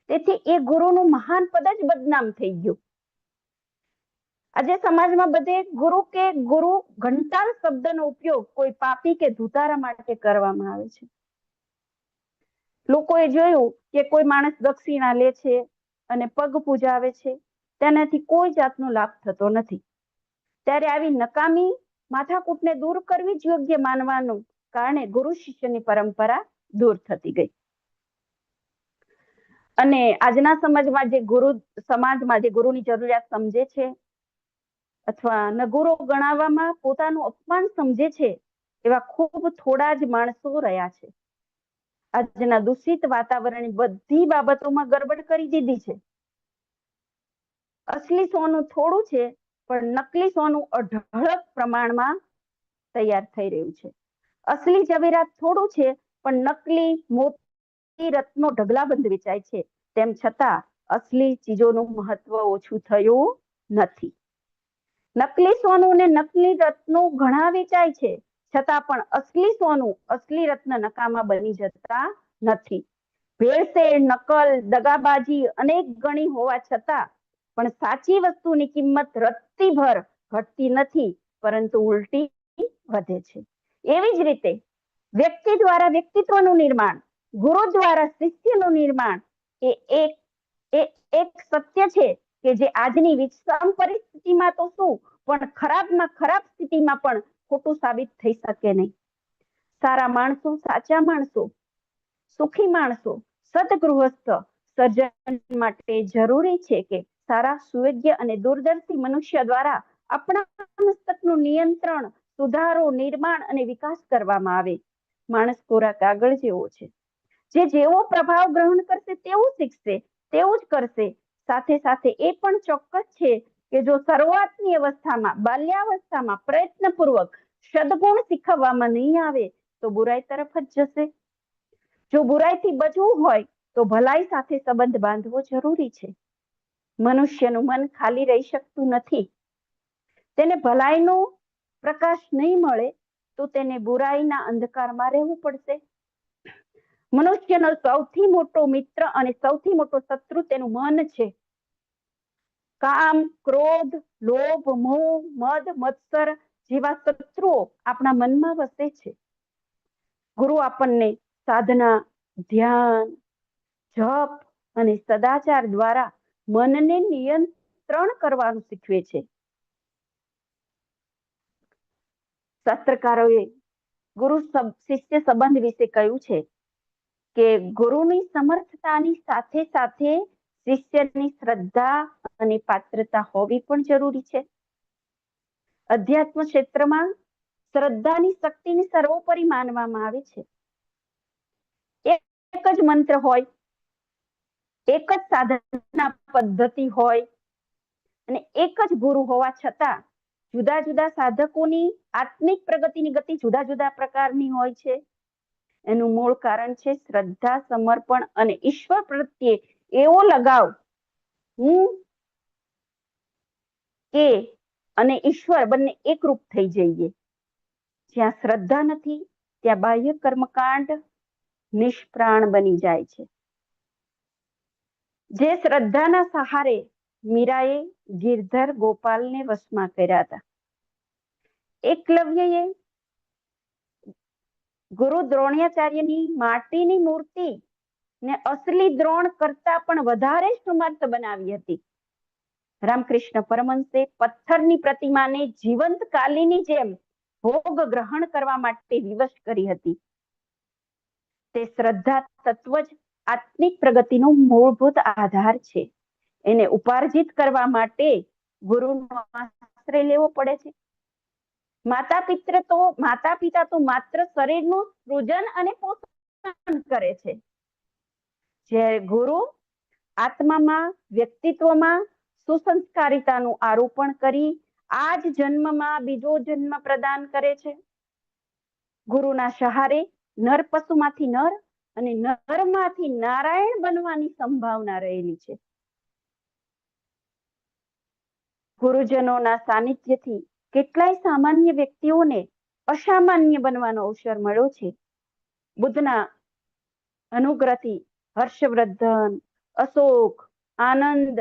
તેથી એ ગુરુનું મહાન પદ જ બદનામ થઈ ગયું. આજે સમાજમાં બધે ગુરુ ઘંટાળ શબ્દનો ઉપયોગ કોઈ પાપી કે ધુતારા માટે કરવામાં આવે છે. લોકોએ જોયું કે કોઈ માણસ દક્ષિણા લે છે અને પગ પૂજાવે છે, તેનાથી કોઈ જાતનો લાભ થતો નથી. ત્યારે આવી નકામી માથાકૂટને દૂર કરવી જ યોગ્ય માનવાનું કારણે ગુરુ શિષ્યની પરંપરા દૂર થતી ગઈ. અને આજના સમાજમાં જે ગુરુની જરૂરિયાત સમજે છે અથવા નગુરો ગણાવવામાં પોતાનું અપમાન સમજે છે, એવા ખૂબ થોડા જ માણસો રહ્યા છે. આજના દૂષિત વાતાવરણની બધી બાબતોમાં ગડબડ કરી દીધી છે. અસલી સોનું થોડું છે, પણ નકલી સોનું અઢળક પ્રમાણમાં તૈયાર થઈ રહ્યું છે. અસલી ઝવેરાત થોડું છે, પણ નકલી મોતી રત્નો ઢગલાબંધ વેચાય છે. તેમ છતાં અસલી ચીજોનું મહત્વ ઓછું થયું નથી. નકલી સોનું ને નકલી રત્નો ઘણા વેચાય છે, છતાં પણ અસલી સોનું, અસલી રત્ન નકામા બની જતા નથી. ભેળસેળ, નકલ, દગાબાજી અનેક ગણી હોવા છતાં પણ સાચી વસ્તુની કિંમત રત્તીભર ઘટતી નથી, પરંતુ ઉલટી વધે છે. એવી જ રીતે વ્યક્તિ દ્વારા વ્યક્તિત્વનું નિર્માણ, ગુરુ દ્વારા શિષ્યનું નિર્માણ એ એક સત્ય છે કે જે આજની વિષમ પરિસ્થિતિમાં તો શું, પણ ખરાબમાં ખરાબ સ્થિતિમાં પણ ખોટું સાબિત થઈ શકે નહીં. સારા માણસો, સાચા માણસો, સુખી માણસો, સદગૃહસ્થ સર્જન માટે જરૂરી છે કે સારા, સુયોગ્ય અને દૂરદર્શી મનુષ્ય દ્વારા આપણા મસ્તકનું નિયંત્રણ, સુધારો, નિર્માણ અને વિકાસ કરવામાં આવે. માણસ કોરા કાગળ જેવો છે, જે જેવો પ્રભાવ ગ્રહણ કરશે તેવું શીખશે, તેવું જ કરશે. સાથે સાથે એ પણ ચોક્કસ છે કે જો શરૂઆતની અવસ્થામાં, બાલ્યાવસ્થામાં પ્રયત્નપૂર્વક સદગુણ શીખવવામાં નહીં આવે તો બુરાઈ તરફ જ જશે. જો બુરાઈથી બચવું હોય તો ભલાઈ સાથે સંબંધ બાંધવો જરૂરી છે. મનુષ્યનું મન ખાલી રહી શકતું નથી. તેને ભલાઈનો પ્રકાશ નહીં મળે તો તેને બુરાઈના અંધકારમાં રહેવું પડશે. મનુષ્યનો સૌથી મોટો મિત્ર અને સૌથી મોટો શત્રુ તેનું મન છે. કામ, ક્રોધ, લોભ, મોહ, મદ, મત્સર જેવા શત્રુઓ આપણા મનમાં વસે છે. ગુરુ આપણને સાધના, ધ્યાન, જપ અને સદાચાર દ્વારા મનને નિયંત્રણ કરવાનું શીખવે છે. શાસ્ત્રકારોએ ગુરુ શિષ્ય સંબંધ વિશે કહ્યું છે કે ગુરુની સમર્થતાની સાથે સાથે શિષ્યની શ્રદ્ધા અને પાત્રતા હોવી પણ જરૂરી છે. અધ્યાત્મ ક્ષેત્રમાં શ્રદ્ધાની શક્તિને સર્વોપરી માનવામાં આવે છે. એક જ મંત્ર હોય, એક જ સાધના પદ્ધતિ હોય અને એક જ ગુરુ હોવા છતાં જુદા જુદા સાધકોની આત્મિક પ્રગતિની ગતિ જુદા જુદા પ્રકારની હોય છે. એનું મૂળ કારણ છે શ્રદ્ધા, સમર્પણ અને ઈશ્વર પ્રત્યે એવો લગાવ. હું કે અને ઈશ્વર બંને એકરૂપ થઈ જઈએ. જ્યાં શ્રદ્ધા નથી ત્યાં બાહ્ય કર્મકાંડ નિષ્પ્રાણ બની જાય છે. જે શ્રદ્ધાના સહારે મીરાએ ગિરધર ગોપાલને વશમાં કર્યા હતા. એકલવ્યએ ગુરુ દ્રોણાચાર્યની માટીની મૂર્તિ ને અસલી દ્રોણ કરતા પણ વધારે સમર્થ બનાવી હતી. રામકૃષ્ણ પરમહંસે પથ્થરની પ્રતિમાને જીવંત કાલીની જેમ ભોગ ગ્રહણ કરવા માટે વિવશ કરી હતી. તે શ્રદ્ધા તત્વ જ આત્મિક પ્રગતિનો મૂળભૂત આધાર છે. એને ઉપાર્જિત કરવા માટે ગુરુનો આશ્રય લેવો પડે છે. માતા પિતા તો માત્ર શરીરનું સૃજન અને પોષણ કરે છે, જ્યારે ગુરુ આત્મામાં, વ્યક્તિત્વમાં સુસંસ્કારિતાનું આરોપણ કરી આ જ જન્મમાં બીજો જન્મ પ્રદાન કરે છે. ગુરુના સહારે નર પશુમાંથી નર અને નરમાંથી નારાયણ બનવાની સંભાવના રહેલી છે. ગુરુજનોના સાનિધ્યથી કેટલાય સામાન્ય વ્યક્તિઓને અસામાન્ય બનવાનો અવસર મળ્યો છે. બુદ્ધના અનુગ્રહથી હર્ષવર્ધન, અશોક, આનંદ,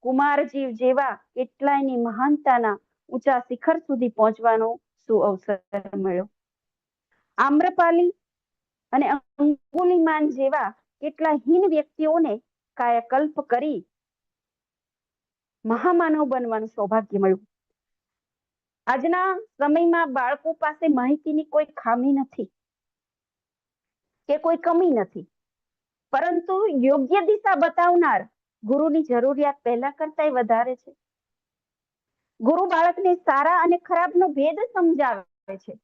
કુમારજીવ જેવા કેટલાયની મહાનતાના ઊંચા શિખર સુધી પહોંચવાનો સુઅવસર મળ્યો. આમ્રપાલી અને અંગુલિમાન જેવા કેટલાય હીન વ્યક્તિઓને કાયાકલ્પ કરી મહામાનવ બનવાનું સૌભાગ્ય મળ્યું. આજના સમયમાં બાળકો પાસે માહિતીની કોઈ ખામી નથી કે કોઈ કમી નથી, પરંતુ યોગ્ય દિશા બતાવનાર ગુરુની જરૂરિયાત પહેલા કરતા વધારે છે. ગુરુ બાળકને સારા અને ખરાબનો ભેદ સમજાવે છે,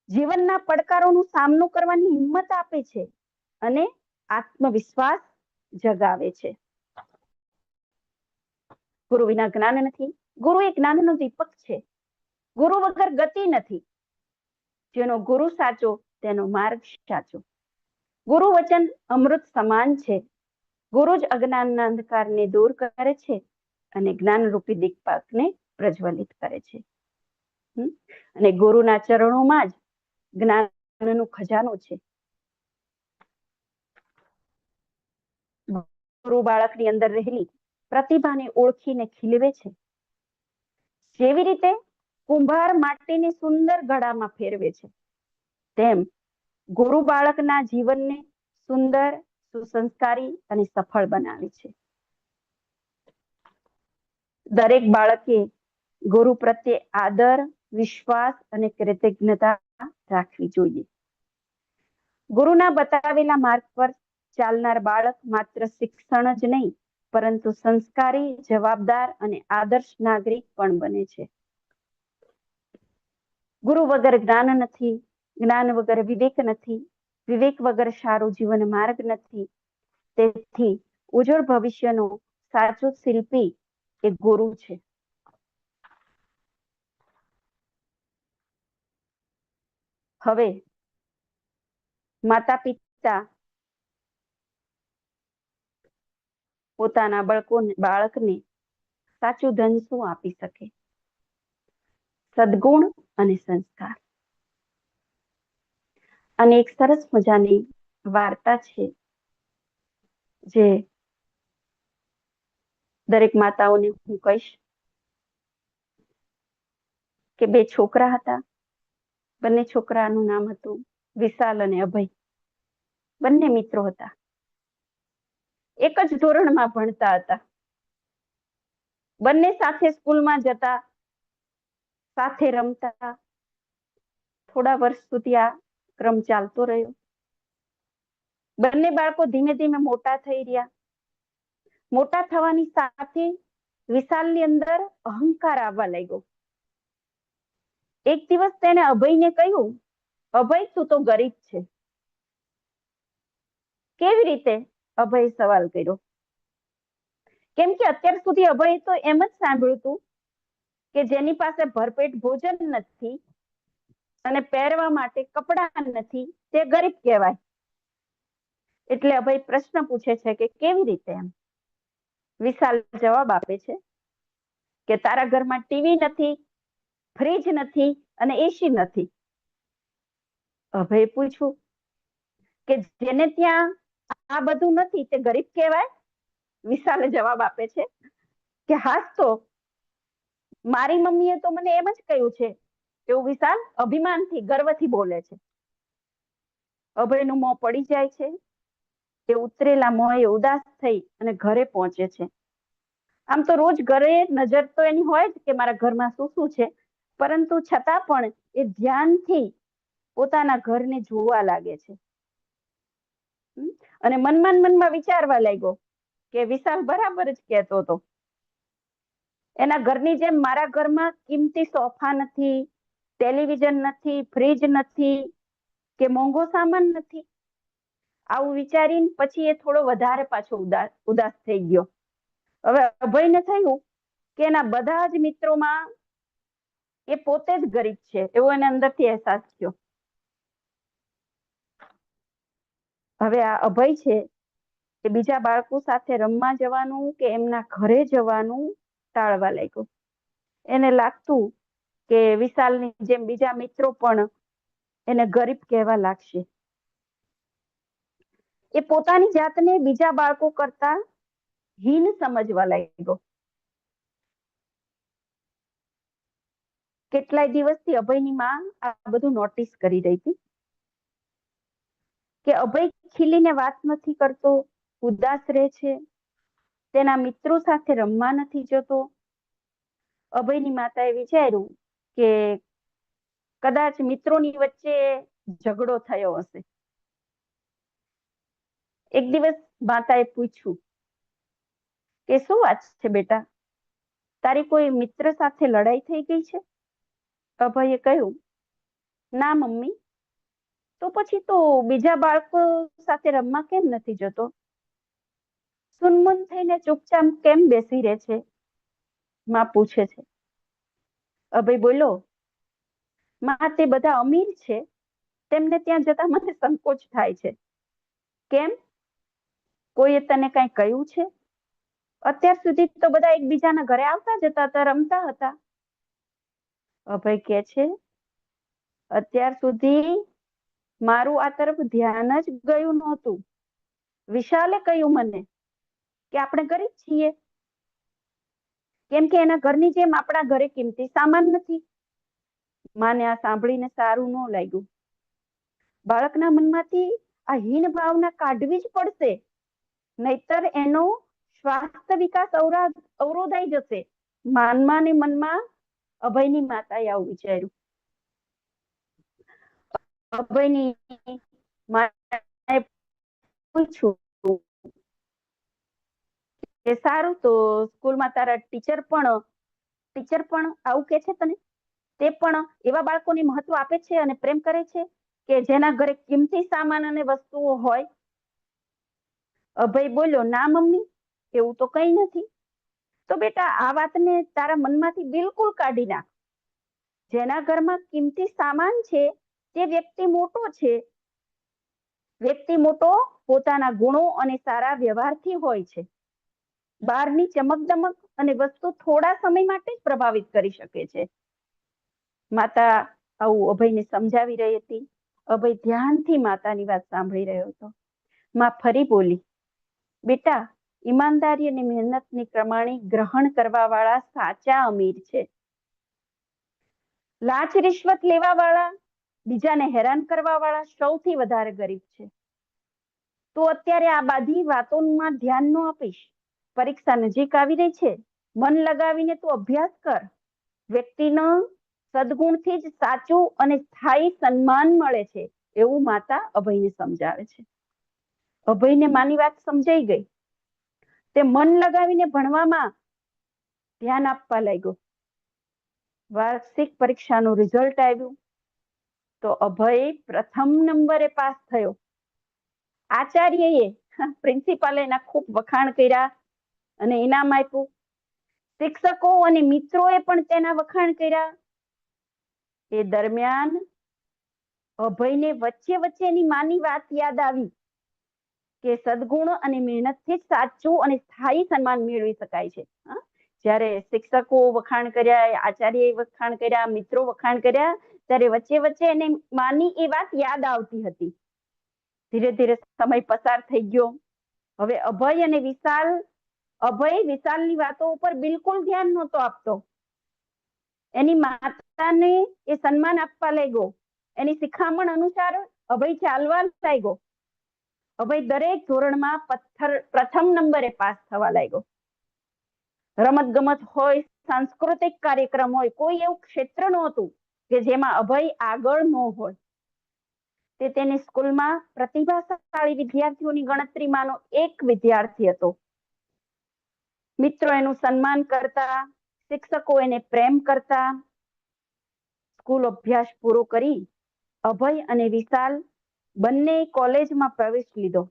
જીવનના પડકારોનો સામનો કરવાની હિંમત આપે છે અને આત્મવિશ્વાસ જગાવે છે. ગુરુ વિના જ્ઞાન નથી. ગુરુ એ જ્ઞાનનો દીપક છે. ગુરુ વગર ગતિ નથી. જેનો ગુરુ સાચો તેનો માર્ગ સાચો. ગુરુ વચન અમૃત સમાન છે. ગુરુ જ અજ્ઞાનના અંધકારને દૂર કરે છે અને જ્ઞાનરૂપી દીપકને પ્રજ્વલિત કરે છે. અને ગુરુના ચરણોમાં જ જ્ઞાનનો ખજાનો છે. ગુરુ બાળકની અંદર રહેલી પ્રતિભાને ઓળખીને ખીલવે છે. જેવી રીતે કુંભાર માટીને સુંદર ઘડામાં ફેરવે છે, તેમ ગુરુ બાળકના જીવનને સુંદર, સુસંસ્કારી અને સફળ બનાવે છે. દરેક બાળકે ગુરુ પ્રત્યે આદર, વિશ્વાસ અને કૃતજ્ઞતા રાખવી જોઈએ. ગુરુના બતાવેલા માર્ગ પર ચાલનાર બાળક માત્ર શિક્ષણ જ નહીં, પરંતુ સંસ્કારી, જવાબદાર અને આદર્શ નાગરિક પણ બને છે. ગુરુ વગર જ્ઞાન નથી, જ્ઞાન વગર વિવેક નથી, વિવેક વગર સારો જીવન માર્ગ નથી. તેથી ઉજ્જવળ ભવિષ્યનો સાચો શિલ્પી એ ગુરુ છે. હવે માતા પિતા પોતાના બાળકને સાચું ધન શું આપી શકે? સદગુણ અને સંસ્કાર. અને એક સરસ મજાની વાર્તા છે જે દરેક માતાઓને હું કહીશ કે બે છોકરા હતા. બંને છોકરાનું નામ હતું વિશાલ અને અભય. બંને મિત્રો હતા. એક જ ધોરણમાં ભણતા હતા. બંને સાથે સ્કૂલમાં જતા, સાથે રમતા. થોડા વર્ષ સુધી આ ક્રમ ચાલતો રહ્યો. બંને બાળકો ધીમે ધીમે મોટા થઈ રહ્યા. મોટા થવાની સાથે વિશાલની અંદર અહંકાર આવવા લાગ્યો. એક દિવસ તેને અભયને કહ્યું, અભય તું તો ગરીબ છે. કેવી રીતે? અભય સવાલ કર્યો. કેમ કે અત્યાર સુધી અભય તો એમ જ સાંભળ્યું હતું કે જેની પાસે ભરપેટ ભોજન નથી અને પહેરવા માટે કપડાં નથી તે ગરીબ કહેવાય. એટલે અભય પ્રશ્ન પૂછે છે કે કેવી રીતે એમ? વિશાલ જવાબ આપે છે કે તારા ઘરમાં ટીવી નથી, ફ્રીજ નથી અને એસી નથી. અભય પૂછ્યું કે જેને ત્યાં આ બધું નથી તે ગરીબ કહેવાય? વિશાલે જવાબ આપે છે કે હાસ તો મારી મમ્મીએ તો મને એમ જ કહ્યું છે. એવું વિશાલ અભિમાનથી, ગર્વથી બોલે છે. અભયનું મોં પડી જાય છે. તે ઉતરેલા મોંએ ઉદાસ થઈ અને ઘરે પહોંચે છે. આમ તો રોજ ઘરે નજર તો એની હોય જ કે મારા ઘરમાં શું શું છે, પરંતુ છતાં પણ એ ધ્યાનથી પોતાના ઘરને જોવા લાગે છે અને મનમાં વિચારવા લાગ્યો કે વિશાલ બરાબર જ કહેતો હતો. એના ઘરની જેમ મારા ઘરમાં કિંમતી સોફા નથી, ટેલિવિઝન નથી, ફ્રીજ નથી કે મોંઘો સામાન નથી. આવું વિચારીને પછી એ થોડો વધારે પાછો ઉદાસ થઈ ગયો. હવે અભયને થયું કે એના બધા જ મિત્રોમાં એ પોતે જ ગરીબ છે એવો એને અંદરથી અહેસાસ થયો. હવે આ અભય છે એ બીજા બાળકો સાથે રમવા જવાનું કે એમના ઘરે જવાનું ટાળવા લાગ્યો. એને લાગતું કે વિશાલની જેમ બીજા મિત્રો પણ એને ગરીબ કહેવા લાગશે. એ પોતાની જાતને બીજા બાળકો કરતા હીન સમજવા લાગ્યો. કેટલાય દિવસથી અભયની માં આ બધું નોટિસ કરી રહી હતી કે અભય ખીલીને વાત નથી કરતો, ઉદાસ રહે છે, તેના મિત્રો સાથે રમવા નથી જતો. અભયની માતાએ વિચાર્યું કે કદાચ મિત્રોની વચ્ચે ઝઘડો થયો હશે. એક દિવસ માતાએ પૂછ્યું કે શું વાત છે બેટા, તારી કોઈ મિત્ર સાથે લડાઈ થઈ ગઈ છે? અભયે કહ્યું, ના મમ્મી, તો પછી તો બીજા બાળકો સાથે રમવા કેમ નથી જતો? સુનમુન થઈને ચૂપચાપ કેમ બેસી રહે છે? માં પૂછે છે. અભય બોલો, માં તે બધા અમીર છે, તેમને ત્યાં જતા મને સંકોચ થાય છે. કેમ? કોઈએ તને કઈ કહ્યું છે? અત્યાર સુધી તો બધા એકબીજાના ઘરે આવતા જતા હતા, રમતા હતા. અભય કહે છે, અત્યાર સુધી મારું આ તરફ ધ્યાન જ ગયું નહોતું. વિશાલે કહ્યું મને કે આપણે ગરીબ છીએ, કેમ કે એના ઘરની જેમ આપણા ઘરે કિંમતી સામાન નથી. માને આ સાંભળીને સારું ન લાગ્યું. બાળકના મનમાંથી આ હીન ભાવના કાઢવી જ પડશે, નહીતર એનો સ્વાસ્થ્ય વિકાસ અવરોધાઈ જશે. માનમાં ને મનમાં અભયની માતાએ આવું વિચાર્યું. અભયની માતાએ પૂછ્યું કે સારું, તો સ્કૂલમાં તારા ટીચર પણ આવું કે છે તને? તે પણ એવા બાળકોને મહત્વ આપે છે અને પ્રેમ કરે છે કે જેના ઘરે કિંમતી સામાન અને વસ્તુઓ હોય? અભય બોલ્યો, ના મમ્મી, એવું તો કઈ નથી. તો બેટા આ વાતને તારા મનમાંથી બિલકુલ કાઢી નાખ. જેના ઘરમાં કિંમતી સામાન છે તે વ્યક્તિ મોટો છે. વ્યક્તિ મોટો પોતાના ગુણો અને સારા વ્યવહારથી હોય છે. બહારની ચમકદમક અને વસ્તુ થોડા સમય માટે જ પ્રભાવિત કરી શકે છે. માતા આવું અભયને સમજાવી રહી હતી. અભય ધ્યાનથી માતાની વાત સાંભળી રહ્યો હતો. માં ફરી બોલી, બેટા, ઈમાનદારી અને મહેનતની કમાણી ગ્રહણ કરવા વાળા સાચા અમીર છે. લાંચ રિશ્વત લેવા વાળા, બીજાને હેરાન કરવા વાળા સૌથી વધારે ગરીબ છે. તો અત્યારે આ બધી વાતોમાં ધ્યાન ન આપીશ. પરીક્ષા નજીક આવી રહી છે, મન લગાવીને તું અભ્યાસ કર. વ્યક્તિનો સદગુણથી જ સાચું અને સ્થાયી સન્માન મળે છે, એવું માતા અભયને સમજાવે છે. અભયને માની વાત સમજાઈ ગઈ. તે મન લગાવીને ભણવામાં ધ્યાન આપવા લાગ્યો. વાર્ષિક પરીક્ષાનું રિઝલ્ટ આવ્યું તો અભય પ્રથમ નંબરે પાસ થયો. આચાર્યએ, પ્રિન્સિપાલે એના ખૂબ વખાણ કર્યા અને ઇનામ આપ્યું. શિક્ષકો અને મિત્રોએ પણ તેના વખાણ કર્યા. એ દરમિયાન અભયને વચ્ચે વચ્ચે એની માની વાત યાદ આવી કે સદગુણ અને મહેનતથી જ સાચું અને સ્થાયી સન્માન મેળવી શકાય છે. જ્યારે શિક્ષકો વખાણ કર્યા, આચાર્યએ વખાણ કર્યા, મિત્રો વખાણ કર્યા, ત્યારે વચ્ચે વચ્ચે એને માની એ વાત યાદ આવતી હતી. ધીરે ધીરે સમય પસાર થઈ ગયો. હવે અભય વિશાલની વાતો ઉપર બિલકુલ ધ્યાન નહોતો આપતો. એની માતાને એ સન્માન આપવા લાગ્યો. એની શિખામણ અનુસાર અભય ચાલવા લાગ્યો. અભય દરેક ધોરણમાં પ્રથમ નંબરે પાસ થવા લાગ્યો. રમત ગમત હોય, સાંસ્કૃતિક કાર્યક્રમ હોય, કોઈ એવું ક્ષેત્ર નહોતું કે જેમાં અભય આગળ ન હોય. તે તેની સ્કૂલમાં પ્રતિભાશાળી વિદ્યાર્થીઓની ગણતરીમાંનો એક વિદ્યાર્થી હતો. મિત્રો એનું સન્માન કરતા, શિક્ષકો એને પ્રેમ કરતા. સ્કૂલ અભ્યાસ પૂરો કરી અભય અને વિશાલ બંને કોલેજમાં પ્રવેશ લીધો.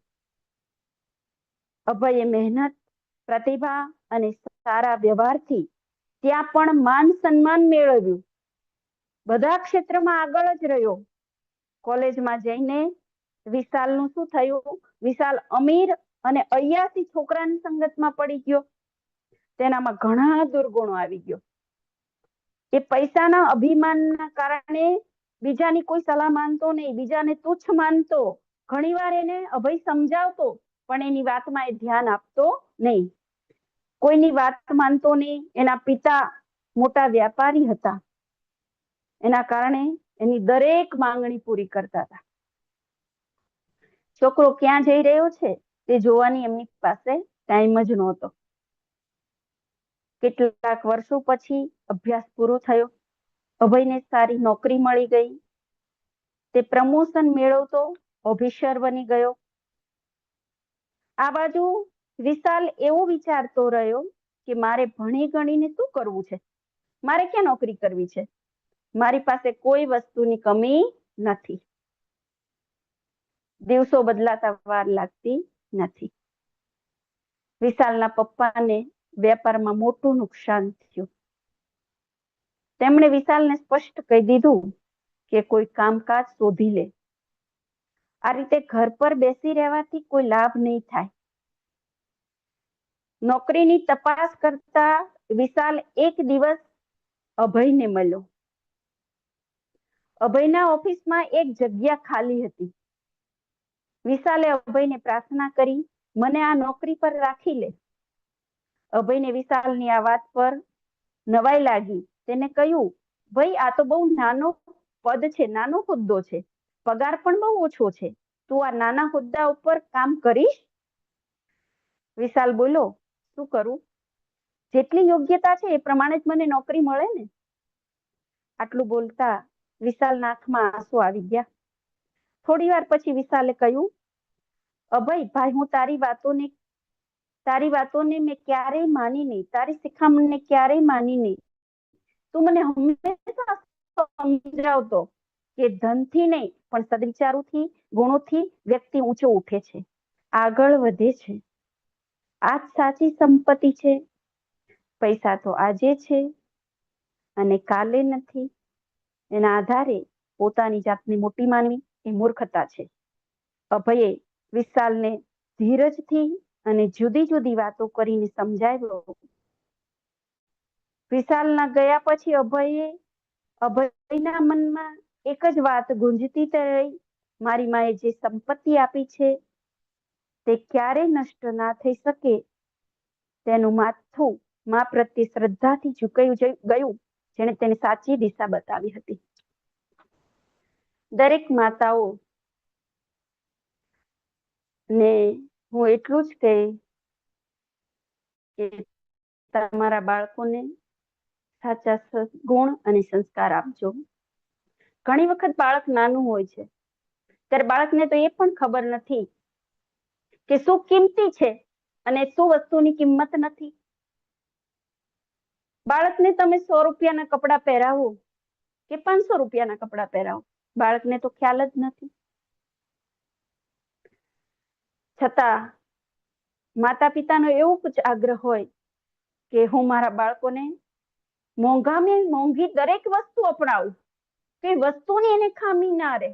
અભયે મહેનત, પ્રતિભા અને સારા વ્યવહારથી ત્યાં પણ માન સન્માન મેળવ્યું. બધા ક્ષેત્રમાં આગળ જ રહ્યો. કોલેજમાં જઈને વિશાલનું શું થયું? વિશાલ અમીર અને અય્યાસી છોકરાની સંગતમાં પડી ગયો. તેનામાં ઘણા દુર્ગુણો આવી ગયો. એ પૈસાના અભિમાનના કારણે બીજાની કોઈ સલાહ માનતો નહીં, બીજાને તુચ્છ માનતો. ઘણીવાર એને અભય સમજાવતો, પણ એની વાતમાં એ ધ્યાન આપતો નહીં. કોઈની વાત માનતો નહીં. એના પિતા મોટા વ્યાપારી હતા. એના કારણે એની દરેક માંગણી પૂરી કરતા હતા. છોકરો ક્યાં જઈ રહ્યો છે તે જોવાની એમની પાસે ટાઈમ જ નહોતો. કેટલાક વર્ષો પછી અભ્યાસ પૂરો થયો. અભયને સારી નોકરી મળી ગઈ. તે પ્રમોશન મેળવતો ઓફિસર બની ગયો. આ બાજુ વિશાલ એવું વિચારતો રહ્યો કે મારે ભણી ગણીને શું કરવું છે? મારે ક્યાં નોકરી કરવી છે? મારી પાસે કોઈ વસ્તુની કમી નથી. દિવસો બદલાતા વાર લાગતી નથી. વિશાલના પપ્પાને વેપારમાં મોટું નુકસાન થયું. તેમણે વિશાલને સ્પષ્ટ કહી દીધું કે કોઈ કામકાજ શોધી લે. આ રીતે ઘર પર બેસી રહેવાથી કોઈ લાભ નહીં થાય. નોકરીની તપાસ કરતા વિશાલ એક દિવસ અભયને મળ્યો. અભયના ઓફિસમાં એક જગ્યા ખાલી હતી. વિશાલે અભયને પ્રાર્થના કરી, મને આ નોકરી પર રાખી લે. અભયને વિશાલની આ વાત પર નવાઈ લાગી. તેને કહ્યું, ભાઈ આ તો બહુ નાનો પદ છે, નાનો હોદ્દો છે, પગાર પણ બહુ ઓછો છે. તું આ નાના હોદ્દા ઉપર કામ કરીશ? વિશાલ બોલો, શું કરું? જેટલી યોગ્યતા છે એ પ્રમાણે જ મને નોકરી મળે ને. આટલું બોલતા વિશાલના આંખમાં આંસુ આવી ગયા. થોડી વાર પછી વિશાલે કહ્યું, અભય ભાઈ, હું તારી વાતોને મેં ક્યારેય માની નહીં. તારી શિખામણને ક્યારેય માની નહીં. તું મને હંમેશા સમજાવતો કે ધનથી નહીં પણ સદવિચારોથી, ગુણોથી વ્યક્તિ ઊંચો ઉઠે છે, આગળ વધે છે. આ જ સાચી સંપત્તિ છે. પૈસા તો આજે છે અને કાલે નથી. એના આધારે પોતાની જાતને મોટી માનવી એ મૂર્ખતા છે. અભયે વિશાલને ધીરજથી અને જુદી જુદી વાતો કરીને સમજાવ્યો. વિશાલના ગયા પછી અભયના મનમાં એક જ વાત ગુંજતી રહી, મારી માએ જે સંપત્તિ આપી છે તે ક્યારેય નષ્ટ ના થઈ શકે. તેનું માથું મા પ્રત્યે શ્રદ્ધાથી ઝુકાયું ગયું, જેણે તેને સાચી દિશા બતાવી હતી. દરેક માતાઓ ને હું એટલું જ કહીશ કે તમારા બાળકોને સાચા ગુણ અને સંસ્કાર આપજો. ઘણી વખત બાળક નાનું હોય છે ત્યારે બાળકને તો એ પણ ખબર નથી કે શું કિંમતી છે અને શું વસ્તુની કિંમત નથી. બાળકને તમે 100 રૂપિયાના કપડા પહેરાવો કે 500 રૂપિયાના કપડા પહેરાવો, બાળકને તો ખ્યાલ જ નથી. છતાં માતા પિતાનો એવું જ આગ્રહ હોય કે હું મારા બાળકોને મોંઘામાં મોંઘી દરેક વસ્તુ અપનાવું, કે વસ્તુની એને ખામી ના રહે.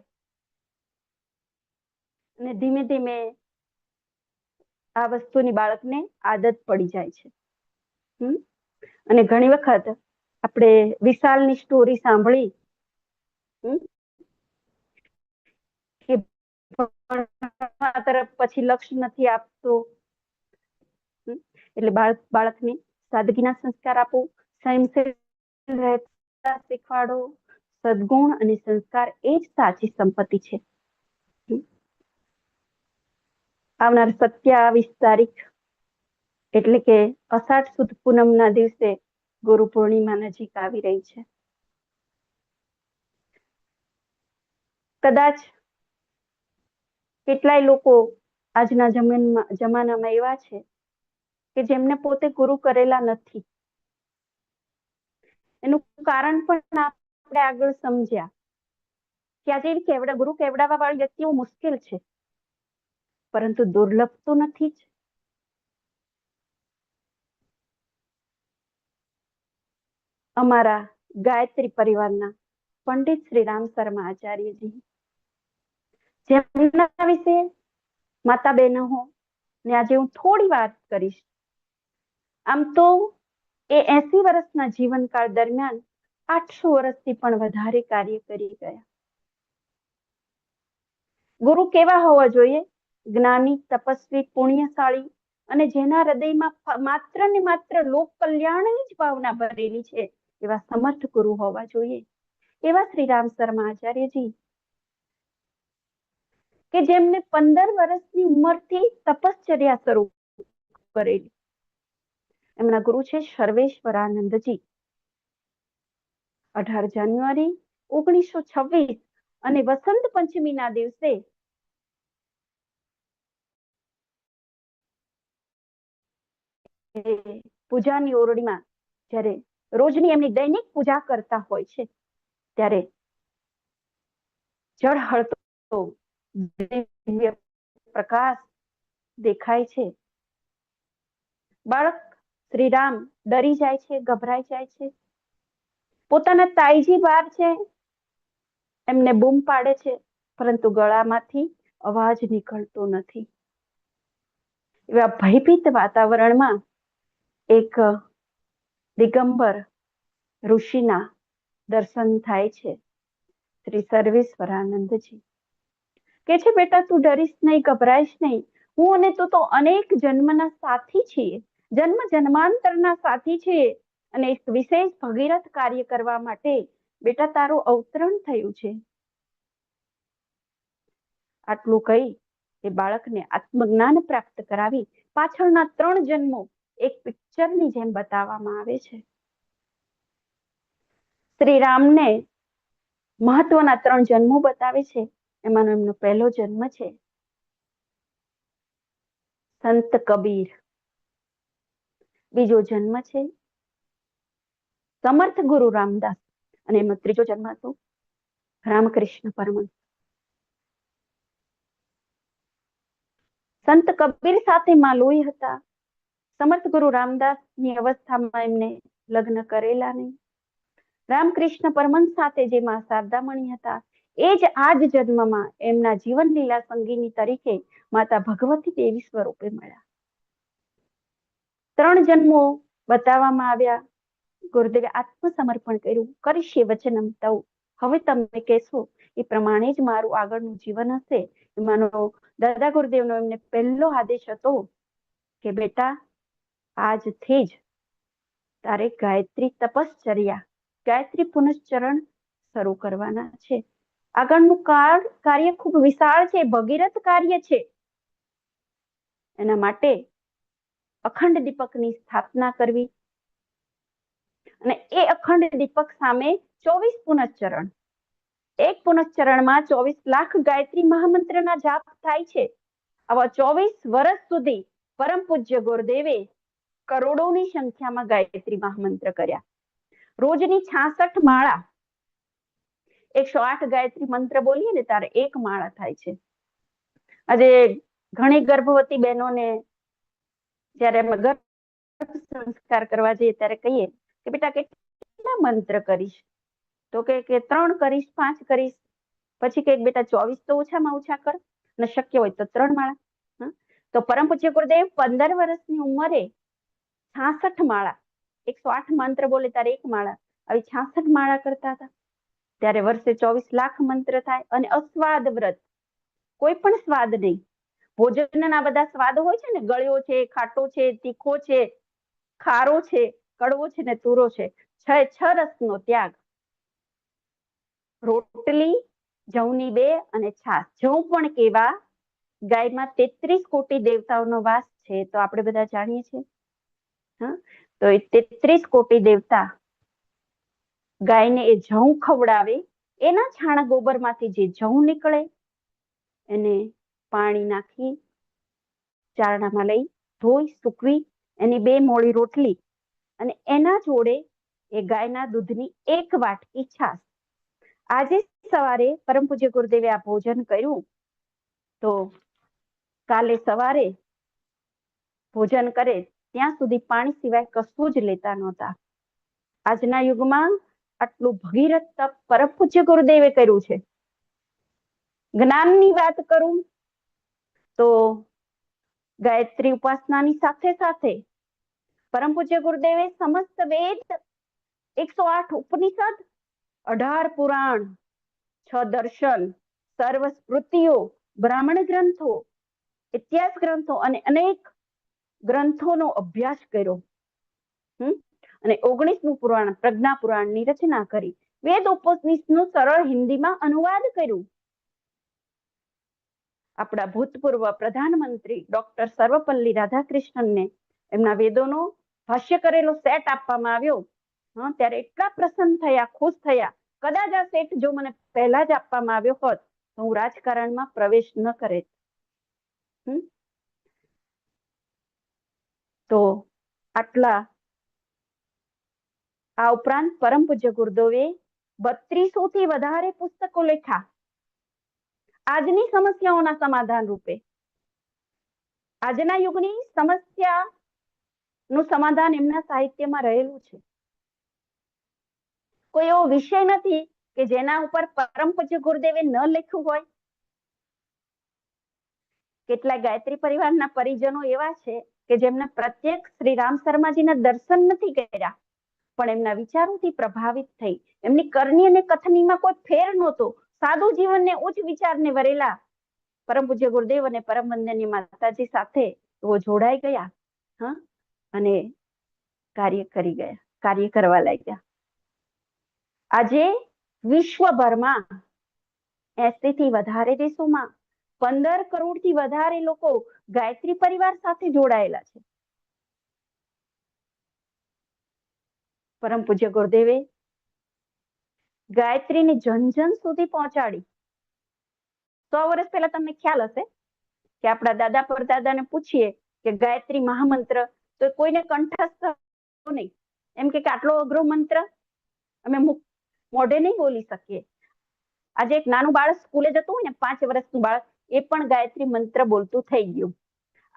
અને ધીમે ધીમે આ વસ્તુની બાળકને આદત પડી જાય છે. અને ઘણી વખત આપણે વિશાલની સ્ટોરી સાંભળી કે તરફ પછી લક્ષ્ય નથી આપતો, એટલે બાળકને સાદગીના સંસ્કાર આપો, સંયમશીલ રહેતા શીખવાડો. સદગુણ અને સંસ્કાર એ જ સાચી સંપત્તિ છે. આવનાર 27 તારીખ એટલે કે અષાઢ સુદ પૂનમના દિવસે ગુરુ પૂર્ણિમા નજીક આવી રહી છે. કદાચ કેટલાય લોકો આજના જમાનામાં એવા છે કે જેમને પોતે ગુરુ કરેલા નથી. એનું કારણ પણ આપણે આગળ સમજ્યા કે આજે ગુરુ કેવડાવવા વાળી વ્યક્તિઓ મુશ્કેલ છે, પરંતુ દુર્લભ તો નથી જ. અમારા ગાયત્રી પરિવારના પંડિત શ્રી રામ શર્મા આચાર્યજી, જેમના વિશે માતા બહેનો ને આજે હું થોડી વાત કરીશ. આમ તો એ 80 વર્ષના જીવનકાળ દરમિયાન 800 વર્ષથી પણ વધારે કાર્ય કરી ગયા. ગુરુ કેવા હોવા જોઈએ? જ્ઞાની, તપસ્વી, પુણ્યશાળી અને જેના હૃદયમાં માત્ર ને માત્ર લોક કલ્યાણની જ ભાવના ભરેલી છે, એવા સમર્થ ગુરુ હોવા જોઈએ. એવા શ્રી રામ શર્મા આચાર્યજી, કે જેમને 15 વર્ષની ઉંમરથી તપશ્ચર્યા શરૂ કરેલી. એમના ગુરુ છે સર્વેશ્વરાનંદજી. 18 જાન્યુઆરી 1926 અને વસંત પંચમીના દિવસે પૂજાની ઓરડીમાં જ્યારે રોજની એમની દૈનિક પૂજા કરતા હોય છે, ત્યારે ઝળહળતો દિવ્ય પ્રકાશ દેખાય છે. બાળક શ્રીરામ ડરી જાય છે, ગભરાઈ જાય છે. પોતાના તાઈજી બહાર છે, એમને બૂમ પાડે છે, પરંતુ ગળામાંથી અવાજ નીકળતો નથી. એવા ભયભીત વાતાવરણમાં એક દિગંબર ઋષિના દર્શન થાય છે. શ્રી સર્વેશ્વરાનંદજી કે છે, બેટા તું ડરીશ નહીં, ગભરાઈશ નહીં. હું અને તું તો અનેક જન્મના સાથી છીએ, જન્મ જન્માંતરના સાથી છીએ, અને એક વિશેષ ભગીરથ કાર્ય કરવા માટે બેટા તારું અવતરણ થયું છે. આટલું કહી એ બાળકને આત્મજ્ઞાન પ્રાપ્ત કરાવી પાછળના 3 જન્મો એક પિક્ચરની જેમ બતાવવામાં આવે છે. શ્રી રામને મહત્વના 3 જન્મો બતાવે છે. એમાંનો એમનો પહેલો જન્મ છે સંત કબીર. બીજો જન્મ છે સમર્થ ગુરુ રામદાસ, અને એમનો ત્રીજો જન્મ હતો રામકૃષ્ણ પરમહંસ. સંત કબીર સાથે માં લોહી હતા. સમર્થ ગુરુ રામદાસની અવસ્થામાં એમને લગ્ન કરેલા નહીં. રામકૃષ્ણ પરમહંસ સાથે જે માં શારદામણી હતા, એ જ આ જ જન્મમાં એમના જીવન લીલા સંગીની તરીકે માતા ભગવતી દેવી સ્વરૂપે મળ્યા. 3 જન્મો બતાવવામાં આવ્યા. ગુરુદેવે આત્મસમર્પણ કર્યું. કરીશે વચનમ તવ, હવે તમે કહેશો એ પ્રમાણે જ મારું આગળનું જીવન હશે. એમાંનો દાદા ગુરુદેવનો એમને પહેલો આદેશ હતો કે બેટા આજથી જ તારે ગાયત્રી તપશ્ચર્યા, ગાયત્રી પુનશ્ચરણ શરૂ કરવાના છે. આગળનું કાર્ય ખૂબ વિશાળ છે, ભગીરથ કાર્ય છે. એના માટે અખંડ દીપકની સ્થાપના કરવી, અને એ અખંડ દીપક સામે 24 પુનશ્ચરણ, એક પુનશ્ચરણમાં 24 લાખ ગાયત્રી મહામંત્રના જાપ થાય છે. આવા 24 વર્ષ સુધી પરમ પૂજ્ય ગુરુદેવે કરોડોની સંખ્યામાં ગાયત્રી મહામંત્ર કર્યા. રોજની 66 માળા, 108 ગાયત્રી મંત્ર બોલીએ ને ત્યારે 1 માળા થાય છે. આજે ઘણી ગર્ભવતી બહેનોને જ્યારે ગર્ભ સંસ્કાર કરવા જઈએ ત્યારે કહીએ કે બેટા કેટલા મંત્ર કરીશ, તો કે 3 કરીશ, 5 કરીશ. પછી કે બેટા 24 તો ઓછામાં ઓછા કર, અને શક્ય હોય તો 3 માળા. તો પરમ પૂજ્ય ગુરુદેવ 15 વર્ષની ઉંમરે 66 માળા, 108 મંત્ર બોલે ત્યારે 1 માળા, આવી 66 માળા કરતા હતા. ત્યારે વર્ષે 24 લાખ મંત્ર થાય. અને અસ્વાદ વ્રત, કોઈ પણ સ્વાદ નહીં. ભોજનના બધા સ્વાદ હોય છે ને, ગળ્યો છે, ખાટો છે, તીખો છે, ખારો છે, કડવો છે ને તુરો છે. 6 રસનો ત્યાગ. રોટલી, જવની 2 અને છાશ. જવ પણ કેવા, ગાયમાં 33 કોટી દેવતાઓનો વાસ છે, તો આપણે બધા જાણીએ છીએ. તો એ 33 કોટી દેવતા ગાયને એ જવ ખવડાવે. એના છાણ ગોબરમાંથી જે જવ નીકળે એને પાણી નાખી ચારણામાં લઈ ધોઈ સૂકવી એની 2 મોળી રોટલી અને એના જોડે એ ગાયના દૂધની 1 વાટકી છાશ. આજે સવારે પરમ પૂજ્ય ગુરુદેવે આ ભોજન કર્યું તો કાલે સવારે ભોજન કરે ત્યાં સુધી પાણી સિવાય કશું જ લેતા નહોતા. આજના યુગમાં આટલું ભગીરથ તપ પરમ પૂજ્ય ગુરુદેવે કર્યું છે. જ્ઞાનની વાત કરું તો ગાયત્રી ઉપાસનાની સાથે સાથે પરમ પૂજ્ય ગુરુદેવે સમસ્ત વેદ, 108 ઉપનિષદ, 18 પુરાણ, 6 દર્શન, સર્વ સ્મૃતિઓ, બ્રાહ્મણ ગ્રંથો, ઇતિહાસ ગ્રંથો અને અનેક ગ્રંથોનો અભ્યાસ કર્યો. અને 19મું પુરાણ પ્રજ્ઞા પુરાણની રચના કરી. વેદ ઉપનિષદનું સરળ હિન્દીમાં અનુવાદ કર્યું. આપણા ભૂતપૂર્વ પ્રધાનમંત્રી ડોક્ટર સર્વપલ્લી રાધાકૃષ્ણનને એમના વેદોનો ભાષ્ય કરેલો સેટ આપવામાં આવ્યો. ત્યારે એટલા પ્રસન્ન થયા, ખુશ થયા. કદાચ આ સેટ જો મને પહેલા જ આપવામાં આવ્યો હોત તો હું રાજકારણમાં પ્રવેશ ન કરે. તો આટલા આ ઉપરાંત પરમ પૂજ્ય ગુરુદેવે 3200 થી વધારે પુસ્તકો લખ્યા આજની સમસ્યાઓના સમાધાન રૂપે. આજના યુગની સમસ્યાનું સમાધાન એમના સાહિત્યમાં રહેલું છે. કોઈ એવો વિષય નથી કે જેના ઉપર પરમ પૂજ્ય ગુરુદેવે ન લખ્યું હોય. કેટલાક ગાયત્રી પરિવારના પરિજનો એવા છે કે જેમને પ્રત્યક્ષ શ્રી રામ શર્માજીના દર્શન નથી કર્યા, પણ એમના વિચારોથી પ્રભાવિત થઈ. એમની કરણી અને કથનીમાં કોઈ ફેર નહોતો. સાદું જીવનને ઉચ્ચ વિચારને વરેલા પરમ પૂજ્ય ગુરુદેવ અને પરમ વંદનીય માતાજી સાથે તેઓ જોડાઈ ગયા અને કાર્ય કરી ગયા, કાર્ય કરવા લાગ્યા. આજે વિશ્વભરમાં 80 થી વધારે દેશોમાં 15 કરોડથી વધારે લોકો ગાયત્રી પરિવાર સાથે જોડાયેલા છે. પરમ પૂજ્ય ગુરુદેવે ગાયત્રીને જન જન સુધી પહોંચાડી. 100 વર્ષ પહેલા તમને ખ્યાલ હશે કે આપણા દાદા પરદાદાને પૂછીએ કે ગાયત્રી મહામંત્ર તો કોઈને કંઠસ્થ નહીં. એમ કે આટલો અઘરો મંત્ર અમે મોઢે નહીં બોલી શકીએ. આજે એક નાનું બાળક સ્કૂલે જતું હોય ને, 5 વર્ષનું બાળક, એ પણ ગાયત્રી મંત્ર બોલતું થઈ ગયું.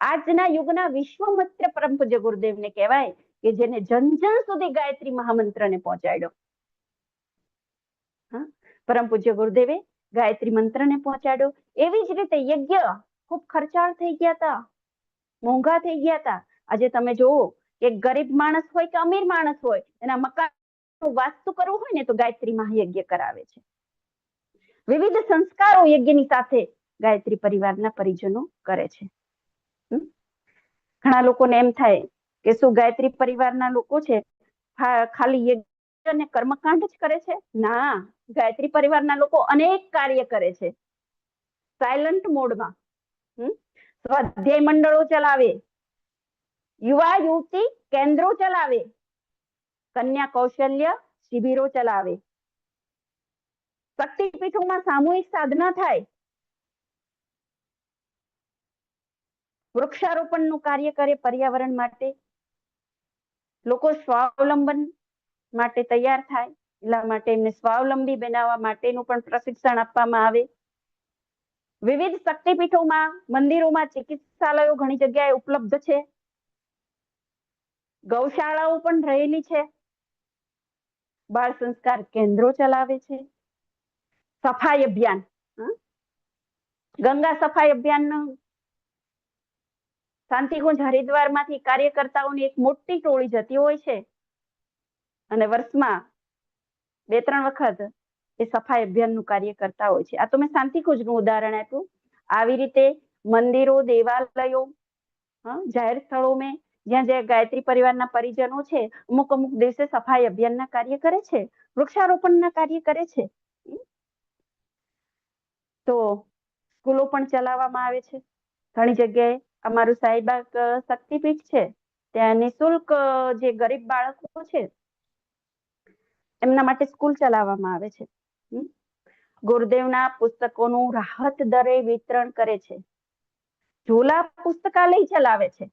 આજના યુગના વિશ્વમિત્ર પરમ પૂજ્ય ગુરુદેવને કહેવાય કે જેને જન જન સુધી ગાયત્રી મહામંત્રને પહોંચાડ્યો. પરમ પૂજ્ય ગુરુદેવે ગાયત્રી મંત્રને પહોંચાડ્યો. એવી જ રીતે યજ્ઞ ખૂબ ખર્ચાળ થઈ ગયા હતા, મોંઘા થઈ ગયા હતા. આજે તમે જોવો કે ગરીબ માણસ હોય કે અમીર માણસ હોય, એના મકાન વાસ્તુ કરવું હોય ને તો ગાયત્રી મહાયજ્ઞ કરાવે છે. વિવિધ સંસ્કારો યજ્ઞની સાથે ગાયત્રી પરિવારના પરિજનો કરે છે. ઘણા લોકોને એમ થાય કે શું ગાયત્રી પરિવારના લોકો છે ખાલી યજ્ઞ અને કર્મકાંડ જ કરે છે? ના, ગાયત્રી પરિવારના લોકો અનેક કાર્ય કરે છે. સાયલન્ટ મોડમાં સ્વાધ્યાય મંડળો ચલાવે, યુવા યુવતી કેન્દ્રો ચલાવે, કન્યા કૌશલ્ય શિબિરો ચલાવે, શક્તિપીઠોમાં સામૂહિક સાધના થાય, વૃક્ષારોપણનું કાર્ય કરે પર્યાવરણ માટે, લોકો સ્વાવલંબન માટે તૈયાર થાય એટલા માટે એમને સ્વાવલંબી બનાવવા માટેનું પણ પ્રશિક્ષણ આપવામાં આવે. વિવિધ શક્તિપીઠોમાં, મંદિરોમાં ચિકિત્સાલયો ઘણી જગ્યાએ ઉપલબ્ધ છે. ગૌશાળાઓ પણ રહેલી છે. બાળ સંસ્કાર કેન્દ્રો ચલાવે છે. સફાઈ અભિયાન, ગંગા સફાઈ અભિયાન શાંતિકુંજ હરિદ્વારમાંથી કાર્યકર્તાઓની એક મોટી ટોળી જતી હોય છે અને વર્ષમાં 2-3 વખત એ સફાઈ અભિયાનનું કાર્ય કરતા હોય છે. આ તો મેં શાંતિકુંજનું ઉદાહરણ આપ્યું. આવી રીતે મંદિરો, દેવાલયો, જાહેર સ્થળો મેં જ્યાં જ્યાં ગાયત્રી પરિવારના પરિજનો છે, અમુક દિવસે સફાઈ અભિયાનના કાર્ય કરે છે, વૃક્ષારોપણના કાર્ય કરે છે. તો સ્કૂલો પણ ચલાવવામાં આવે છે. ઘણી જગ્યાએ અમારું સાઈબાગ શક્તિપીઠ છે, ત્યાં નિઃશુલ્ક જે ગરીબ બાળકો છે એમના માટે સ્કૂલ ચલાવવામાં આવે છે. ગુરુદેવના પુસ્તકોનું રાહત દરે વિતરણ કરે છે. ઝોલા પુસ્તકાલય ચલાવે છે.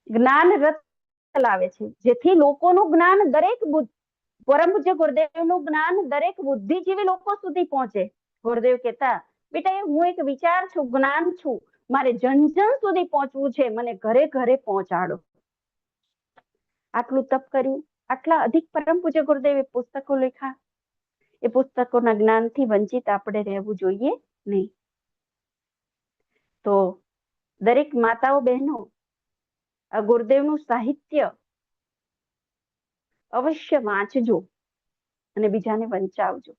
જ્ઞાન રથ ચલાવે છે, જેથી લોકોનું જ્ઞાન દરેક પરમ પૂજ્ય ગુરુદેવનું જ્ઞાન દરેક બુદ્ધિજીવી લોકો સુધી પહોંચે. ગુરુદેવ કહેતા, બેટા હું એક વિચાર છું, જ્ઞાન છું, મારે જન જન સુધી પહોંચવું છે, મને ઘરે ઘરે પહોંચાડો. આટલું તપ કર્યું, આટલા અધિક પરમ પૂજ્ય ગુરુદેવે પુસ્તકો લખ્યા. એ પુસ્તકોના જ્ઞાનથી વંચિત આપણે રહેવું જોઈએ નહીં. તો દરેક માતાઓ બહેનો આ ગુરુદેવનું સાહિત્ય અવશ્ય વાંચજો અને બીજાને વંચાવજો.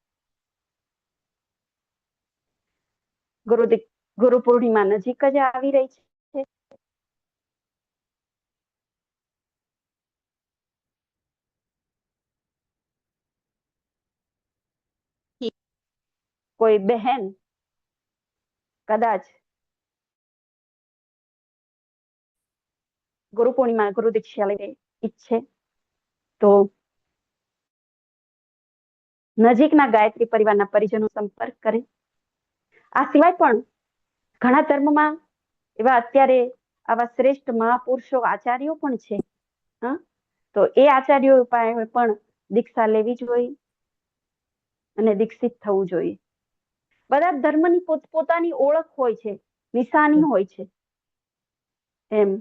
ગુરુ પૂર્ણિમા નજીક જ આવી રહી છે. કોઈ બહેન કદાચ ગુરુ પૂર્ણિમા ગુરુ દીક્ષા લઈને ઈચ્છે તો નજીકના ગાયત્રી પરિવારના પરિજનો સંપર્ક કરે. આ સિવાય પણ ઘણા ધર્મમાં એવા અત્યારે આવા શ્રેષ્ઠ મહાપુરુષો આચાર્યો પણ છે. તો એ આચાર્યો પાસે પણ દીક્ષા લેવી જોઈએ અને દીક્ષિત થવું જોઈએ. બધા ધર્મની પોતપોતાની ઓળખ હોય છે, નિશાની હોય છે. એમ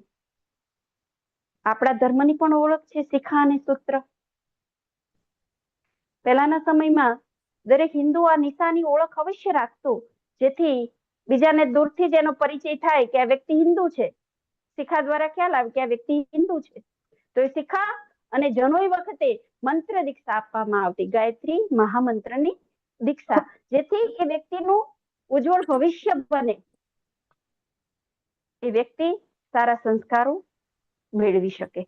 આપણા ધર્મની પણ ઓળખ છે શિખા અને સૂત્ર. પહેલાના સમયમાં દરેક હિન્દુ આ નિશાની ઓળખ અવશ્ય રાખતો, જેથી બીજાને દૂરથી જ એનો પરિચય થાય કે આ વ્યક્તિ હિન્દુ છે. શિખા દ્વારા ખ્યાલ આવે કે આ વ્યક્તિ હિન્દુ છે. તો એ શિખા અને જનોઈ વખતે મંત્ર દીક્ષા આપવામાં આવતી, ગાયત્રી મહામંત્રની દીક્ષા, જેથી એ વ્યક્તિનું ઉજ્જવળ ભવિષ્ય બને, એ વ્યક્તિ સારા સંસ્કારો મેળવી શકે.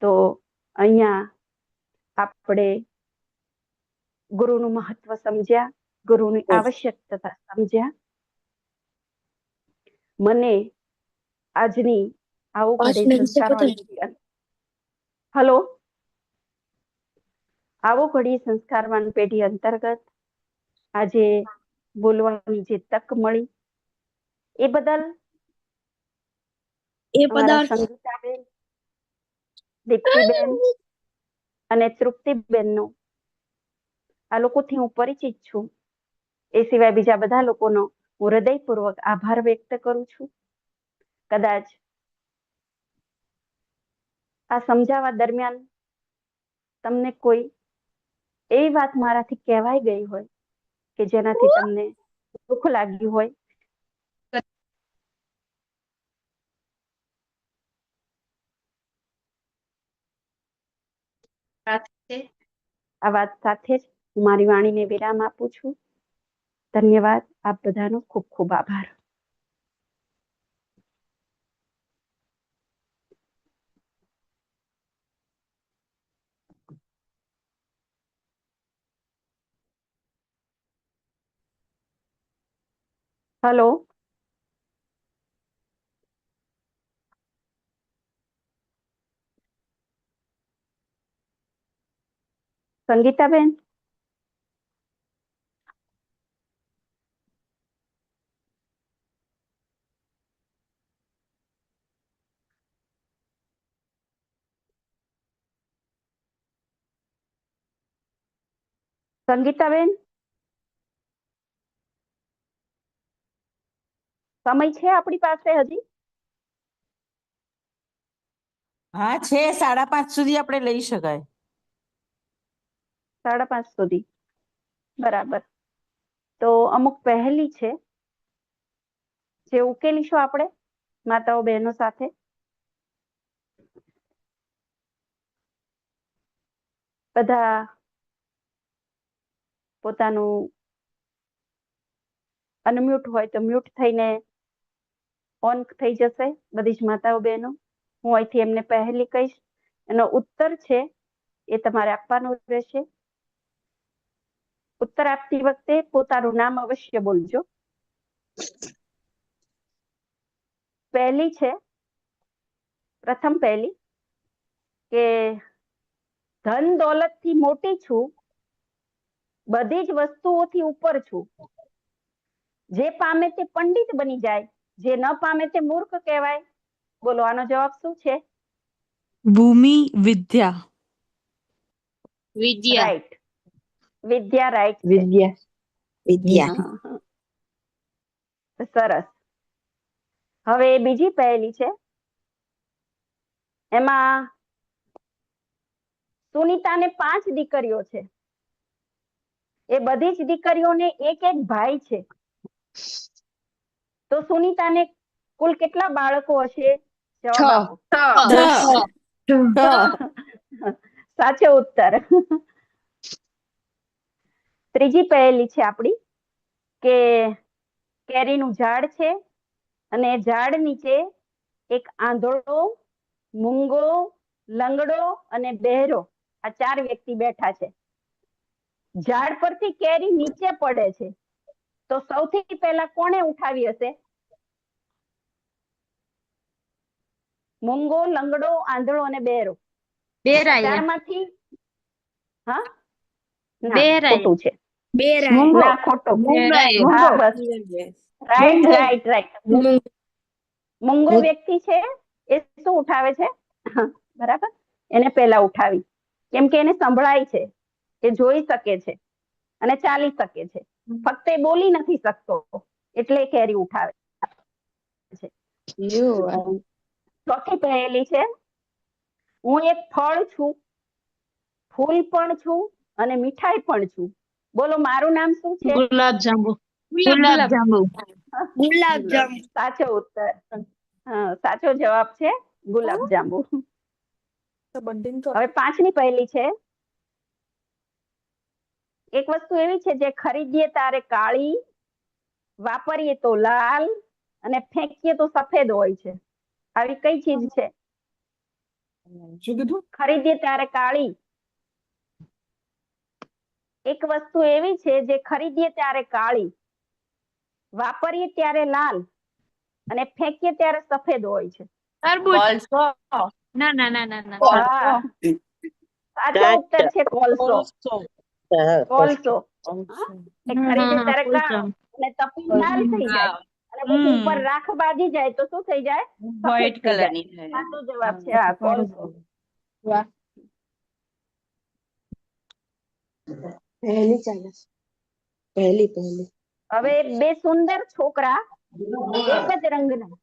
તો અહીંયા આપણે ગુરુનું મહત્વ સમજ્યા, ગુરુની આવશ્યકતા સમજ્યા. મને આજની આવો ઘડી સંસ્કારવાન પેઢી અંતર્ગત આજે બોલવાની જે તક મળી એ બદલ સંગીતાબેન, દીપ્તિબેન અને તૃપ્તિબેનનો આ લોકોથી હું પરિચિત છું. એ સિવાય બીજા બધા લોકોનો હું હૃદયપૂર્વક આભાર વ્યક્ત કરું છું. કદાચ આ સમજાવવા દરમિયાન તમને કોઈ એવી વાત મારાથી કહેવાઈ ગઈ હોય કે જેનાથી તમને દુઃખ લાગ્યું હોય, આ વાત સાથે જ હું મારી વાણીને વિરામ આપું છું. ધન્યવાદ. આપ બધાનો ખૂબ ખૂબ આભાર. હેલો. સંગીતાબેન. સંગીતાબેન, સમય છે આપણી પાસે હજી? હા છે, 5:30 સુધી આપણે લઈ શકાય. 5:30 સુધી, બરાબર. તો અમુક પહેલી છે જે ઉકેલીશું આપણે માતાઓ બહેનો સાથે. બધા પોતાનું અનમ્યુટ હોય તો મ્યુટ થઈને ઓન થઈ જશે બધી જ માતાઓ બહેનો. હું અહીંથી એમને પહેલી કહીશ, એનો ઉત્તર છે એ તમારે આપવાનો રહેશે. ઉત્તર આપતી વખતે પોતાનું નામ અવશ્ય બોલજો. પહેલી છે, પ્રથમ પહેલી કે ધન દોલતથી મોટી છું, બધી જ વસ્તુઓથી ઉપર છું. જે પામે તે પંડિત બની જાય, જે ન પામે તે મૂર્ખ કહેવાય. બોલો આનો જવાબ શું છે? ભૂમિ વિદ્યા. વિદ્યા. રાઈટ. વિદ્યા રાઈટ છે. વિદ્યા વિદ્યા હા, હા. સરસ. હવે બીજી પહેલી છે. એમાં સુનીતાને 5 દીકરીઓ છે. એ બધી જ દીકરીઓને એક એક ભાઈ છે. તો સુનીતાને કુલ કેટલા બાળકો હશે? જવાબ આપો. સાચો ઉત્તર. ત્રીજી પહેલી છે આપણી કે કેરીનું ઝાડ છે અને ઝાડ નીચે એક આંધળો, મૂંગો, લંગડો અને બહેરો આ 4 વ્યક્તિ બેઠા છે. ઝાડ પરથી કેરી નીચે પડે છે તો સૌથી પહેલા કોણે ઉઠાવી હશે? મૂંગો, લંગડો, આંધળો અને બહેરો. બેરાય. 4 માંથી હા ના બેરાય. ખોટું છે. મૂંગો. ના ખોટું. બેરાય. હા બસ રાઈટ રાઈટ રાઈટ. મૂંગો વ્યક્તિ છે એ શું ઉઠાવે છે? બરાબર, એને પહેલા ઉઠાવી, કેમ કે એને સંભળાય છે, એ જોઈ શકે છે અને ચાલી શકે છે, ફક્ત એ બોલી નથી શકતો એટલે એ કેરી ઉઠાવે છે. ચોથી પહેલી છે હું એક ફળ છું, ફૂલ પણ છું અને મીઠાઈ પણ છું. બોલો મારું નામ શું છે? ગુલાબ જાંબુ. ગુલાબ જાંબુ. સાચો ઉત્તર. હા, સાચો જવાબ છે ગુલાબ જાંબુ. હવે 5મી પહેલી છે. એક વસ્તુ એવી છે જે ખરીદીએ ત્યારે કાળી, વાપરીએ તો લાલ અને ફેંકીએ તો સફેદ હોય છે. આવી કઈ ચીજ છે? શું કીધું? ખરીદીએ ત્યારે કાળી. એક વસ્તુ એવી છે જે ખરીદીએ ત્યારે કાળી, વાપરીએ ત્યારે લાલ અને ફેંકીએ ત્યારે સફેદ હોય છે. તરબૂચ. ના ના ના ના ના. હા, સાચો ઉત્તર છે કોલસો. કોલસો. એ ખરીદે ત્યારે કાળો અને તપી લાલ થઈ જાય અને પછી ઉપર રાખ બાંધી જાય તો શું થઈ જાય? સફેદ થઈ જાય. સાચો જવાબ છે આ કોલસો. હવે 2 સુંદર છોકરા એક જ રંગના,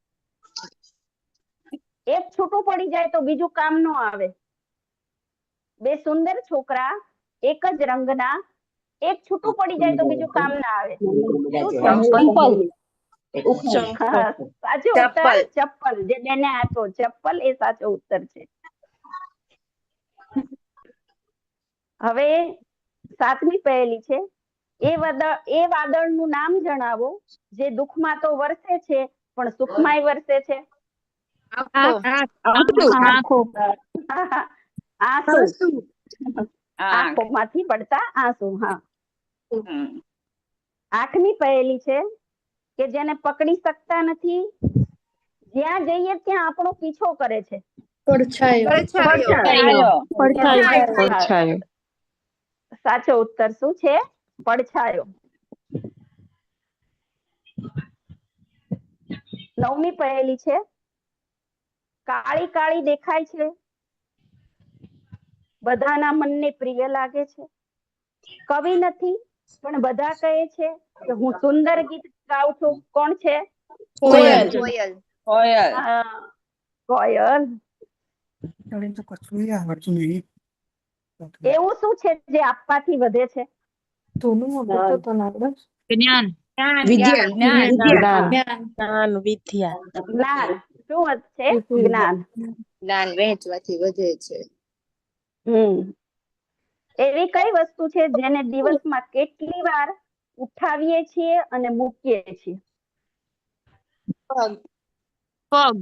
એક છૂટું પડી જાય તો બીજું કામ ન આવે. 2 સુંદર છોકરા એક જ રંગના, એક છૂટું પડી જાય તો બીજું કામ ના આવે. શું છે? હા, સાચો ઉત્તર ચપ્પલ. જે બેને આપ્યો ચપ્પલ એ સાચો ઉત્તર છે. હવે 7મી પહેલી છે. એ વાદળનું નામ જણાવો જે દુઃખમાં તો વરસે છે પણ સુખમાંય વરસે છે. આંસુ. આંખોમાંથી પડતા આંસુ. હા. 8મી પહેલી છે કે જેને પકડી શકતા નથી, જ્યાં જઈએ ત્યાં આપણો પીછો કરે છે. સાચો ઉત્તર શું છે? પડછાયો. 9મી પહેલી છે. કાળી કાળી દેખાય છે, બધાના મનને પ્રિય લાગે છે, કવિ નથી પણ બધા કહે છે કે હું સુંદર ગીત ગાઉં છું. કોણ છે? કોયલ. હા, કોયલ. એવું શું છે જે આપવાથી વધે છે? જ્ઞાન. જ્ઞાન. શું છે? જ્ઞાન. જ્ઞાન વહેંચવાથી વધે છે. એવી કઈ વસ્તુ છે જેને દિવસમાં કેટલી વાર ઉઠાવીએ છીએ અને મૂકીએ છીએ? પગ.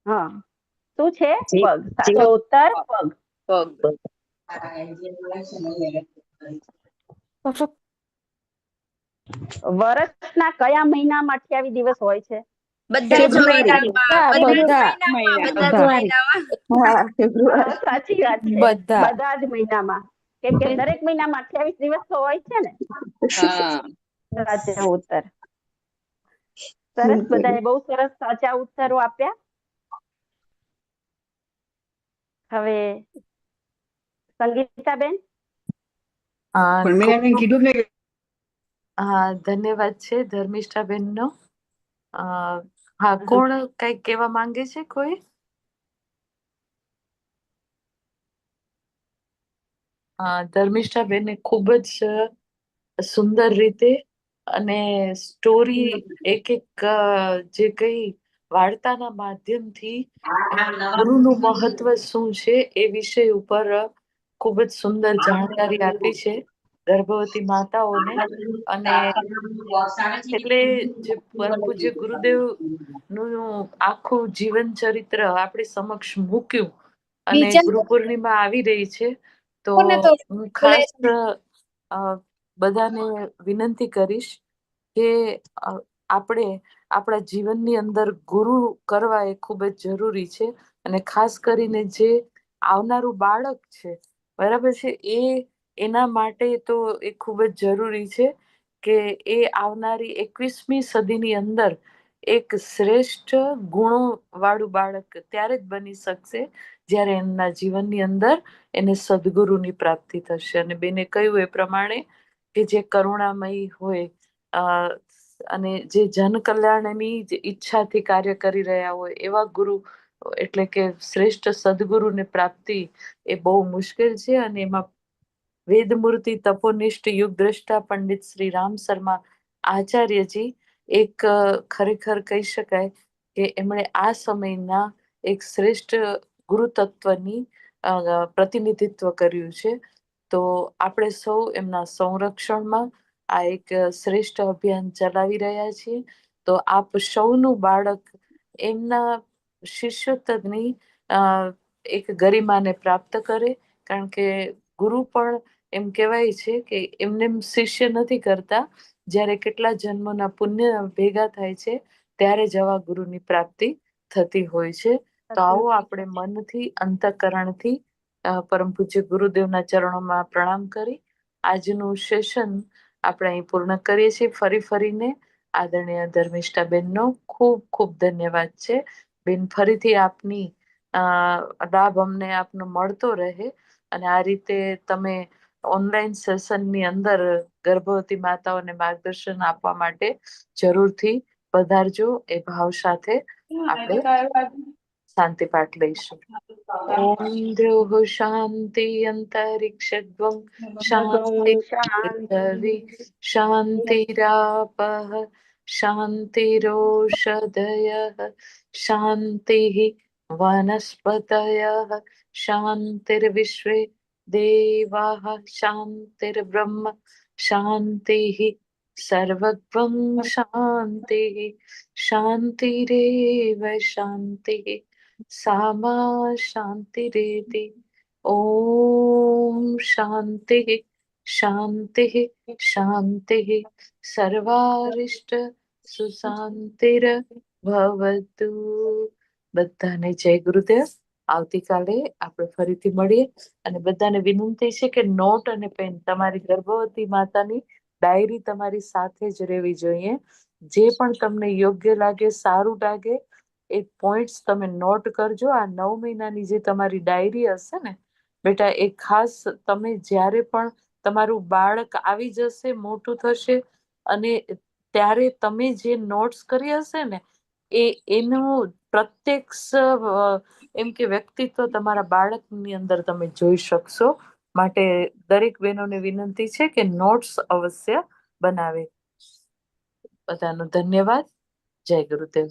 હા, શું છે? પગ. સાચો ઉત્તર પગ. વર્ષના કયા મહિનામાં 28 દિવસ હોય છે? સાચી વાત છે. બધા જ મહિનામાં, કેમ કે દરેક મહિનામાં 28 દિવસ તો હોય છે ને. સાચો ઉત્તર. સરસ, બધાએ બહુ સરસ સાચા ઉત્તરો આપ્યા. હવે સંગીતાબેન. ધન્યવાદ છે ધર્મિષ્ઠાબેનનો. હા, કોણ કઈક કહેવા માંગે છે? કોઈ? ધર્મિષ્ઠાબેને ખૂબ જ સુંદર રીતે અને સ્ટોરી એક જે કઈ વાર્તાના માધ્યમથી ગુરુનું મહત્વ શું છે એ વિષય ઉપર ખૂબ જ સુંદર જાણકારી આપી છે ગર્ભવતી માતાઓને. અને એટલે જે પરમ પૂજ્ય ગુરુદેવ નું આખું જીવન ચરિત્ર આપણી સમક્ષ મૂક્યું અને ગુરુ પૂર્ણિમા આવી રહી છે, તો હું ખાસ બધાને વિનંતી કરીશ કે આપણે આપણા જીવનની અંદર ગુરુ કરવા એ ખૂબ જ જરૂરી છે. અને ખાસ કરીને જે આવનારું બાળક છે, બરાબર છે, એના માટે તો એ ખૂબ જ જરૂરી છે કે એ આવનારી 21મી સદીની અંદર એક શ્રેષ્ઠ ગુણો વાળું બાળક ત્યારે જ બની શકશે જ્યારે એમના જીવનની અંદર એને સદગુરુની પ્રાપ્તિ થશે. અને બેને કહ્યું એ પ્રમાણે કે જે કરુણામયી હોય અને જે જન કલ્યાણની જે ઈચ્છાથી કાર્ય કરી રહ્યા હોય એવા ગુરુ, એટલે કે શ્રેષ્ઠ સદગુરુની પ્રાપ્તિ એ બહુ મુશ્કેલ છે. અને એમાં વેદમૂર્તિ તપોનિષ્ઠ યુગ દ્રષ્ટા પંડિત શ્રી રામ શર્મા આચાર્યજી એક ખરેખર કહી શકાય કે એમણે આ સમયના એક શ્રેષ્ઠ ગુરુ તત્વની પ્રતિનિધિત્વ કર્યું છે. તો આપણે સૌ એમના સંરક્ષણમાં આ એક શ્રેષ્ઠ અભિયાન ચલાવી રહ્યા છીએ. તો આપ સૌનું બાળક એમના શિષ્યત્વની એક ગરિમાને પ્રાપ્ત કરે, કારણ કે ગુરુ પણ એમ કહેવાય છે કે એમને શિષ્ય નથી કરતા, જ્યારે કેટલા જન્મોના પુણ્ય ભેગા થાય છે ત્યારે જ આવા ગુરુની પ્રાપ્તિ થતી હોય છે. તો આવો આપણે મનથી અંતઃકરણથી પરમ પૂજ્ય ગુરુદેવના ચરણોમાં પ્રણામ કરી આજનું સેશન આપણે અહીં પૂર્ણ કરીએ છીએ. ફરીને આદરણીય ધર્મિષ્ઠાબેનનો ખૂબ ખૂબ ધન્યવાદ છે. બેન, ફરીથી આપની લાભ અમને આપનો મળતો રહે અને આ રીતે તમે ઓનલાઈન સેશનની અંદર ગર્ભવતી માતાઓને માર્ગદર્શન આપવા માટે જરૂરથી પધારજો. એ ભાવ સાથે આપણે શાંતિ પાઠ લઈશું. ઓમ દ્યોઃ શાંતિ અંતરિક્ષદ્વં શાંતિ પૃથ્વી શાંતિરાપઃ શાંતિરોષધયઃ શાંતિઃ વનસ્પતયઃ શાંતિર્વિશ્વે દેવાઃ શાંતિર્બ્રહ્મ શાંતિઃ સર્વત્વં શાંતિઃ શાંતિરેવ શાંતિઃ સામા શાંતિરેતિ. ઓમ શાંતિઃ શાંતિઃ શાંતિઃ સર્વારિષ્ટ સુશાંતિર ભવતુ. બધાને જય ગુરુદેવ. આવતીકાલે આપણે ફરીથી મળીએ અને બધાને વિનંતી છે કે નોટ અને પેન, તમારી ગર્ભવતી માતાની ડાયરી તમારી સાથે જ રહેવી જોઈએ. જે પણ તમને યોગ્ય લાગે, સારું લાગે, એ પોઈન્ટ્સ તમે નોટ કરજો. આ 9 મહિનાની જે તમારી ડાયરી હશે ને બેટા, એ ખાસ તમે જ્યારે પણ તમારું બાળક આવી જશે, મોટું થશે, અને ત્યારે તમે જે નોટ્સ કરી હશે ને એનું પ્રત્યક્ષ એમ કે વ્યક્તિત્વ તમારા બાળકની અંદર તમે જોઈ શકશો. માટે દરેક બહેનોને વિનંતી છે કે નોટ્સ અવશ્ય બનાવે. બધાનો ધન્યવાદ. જય ગુરુદેવ.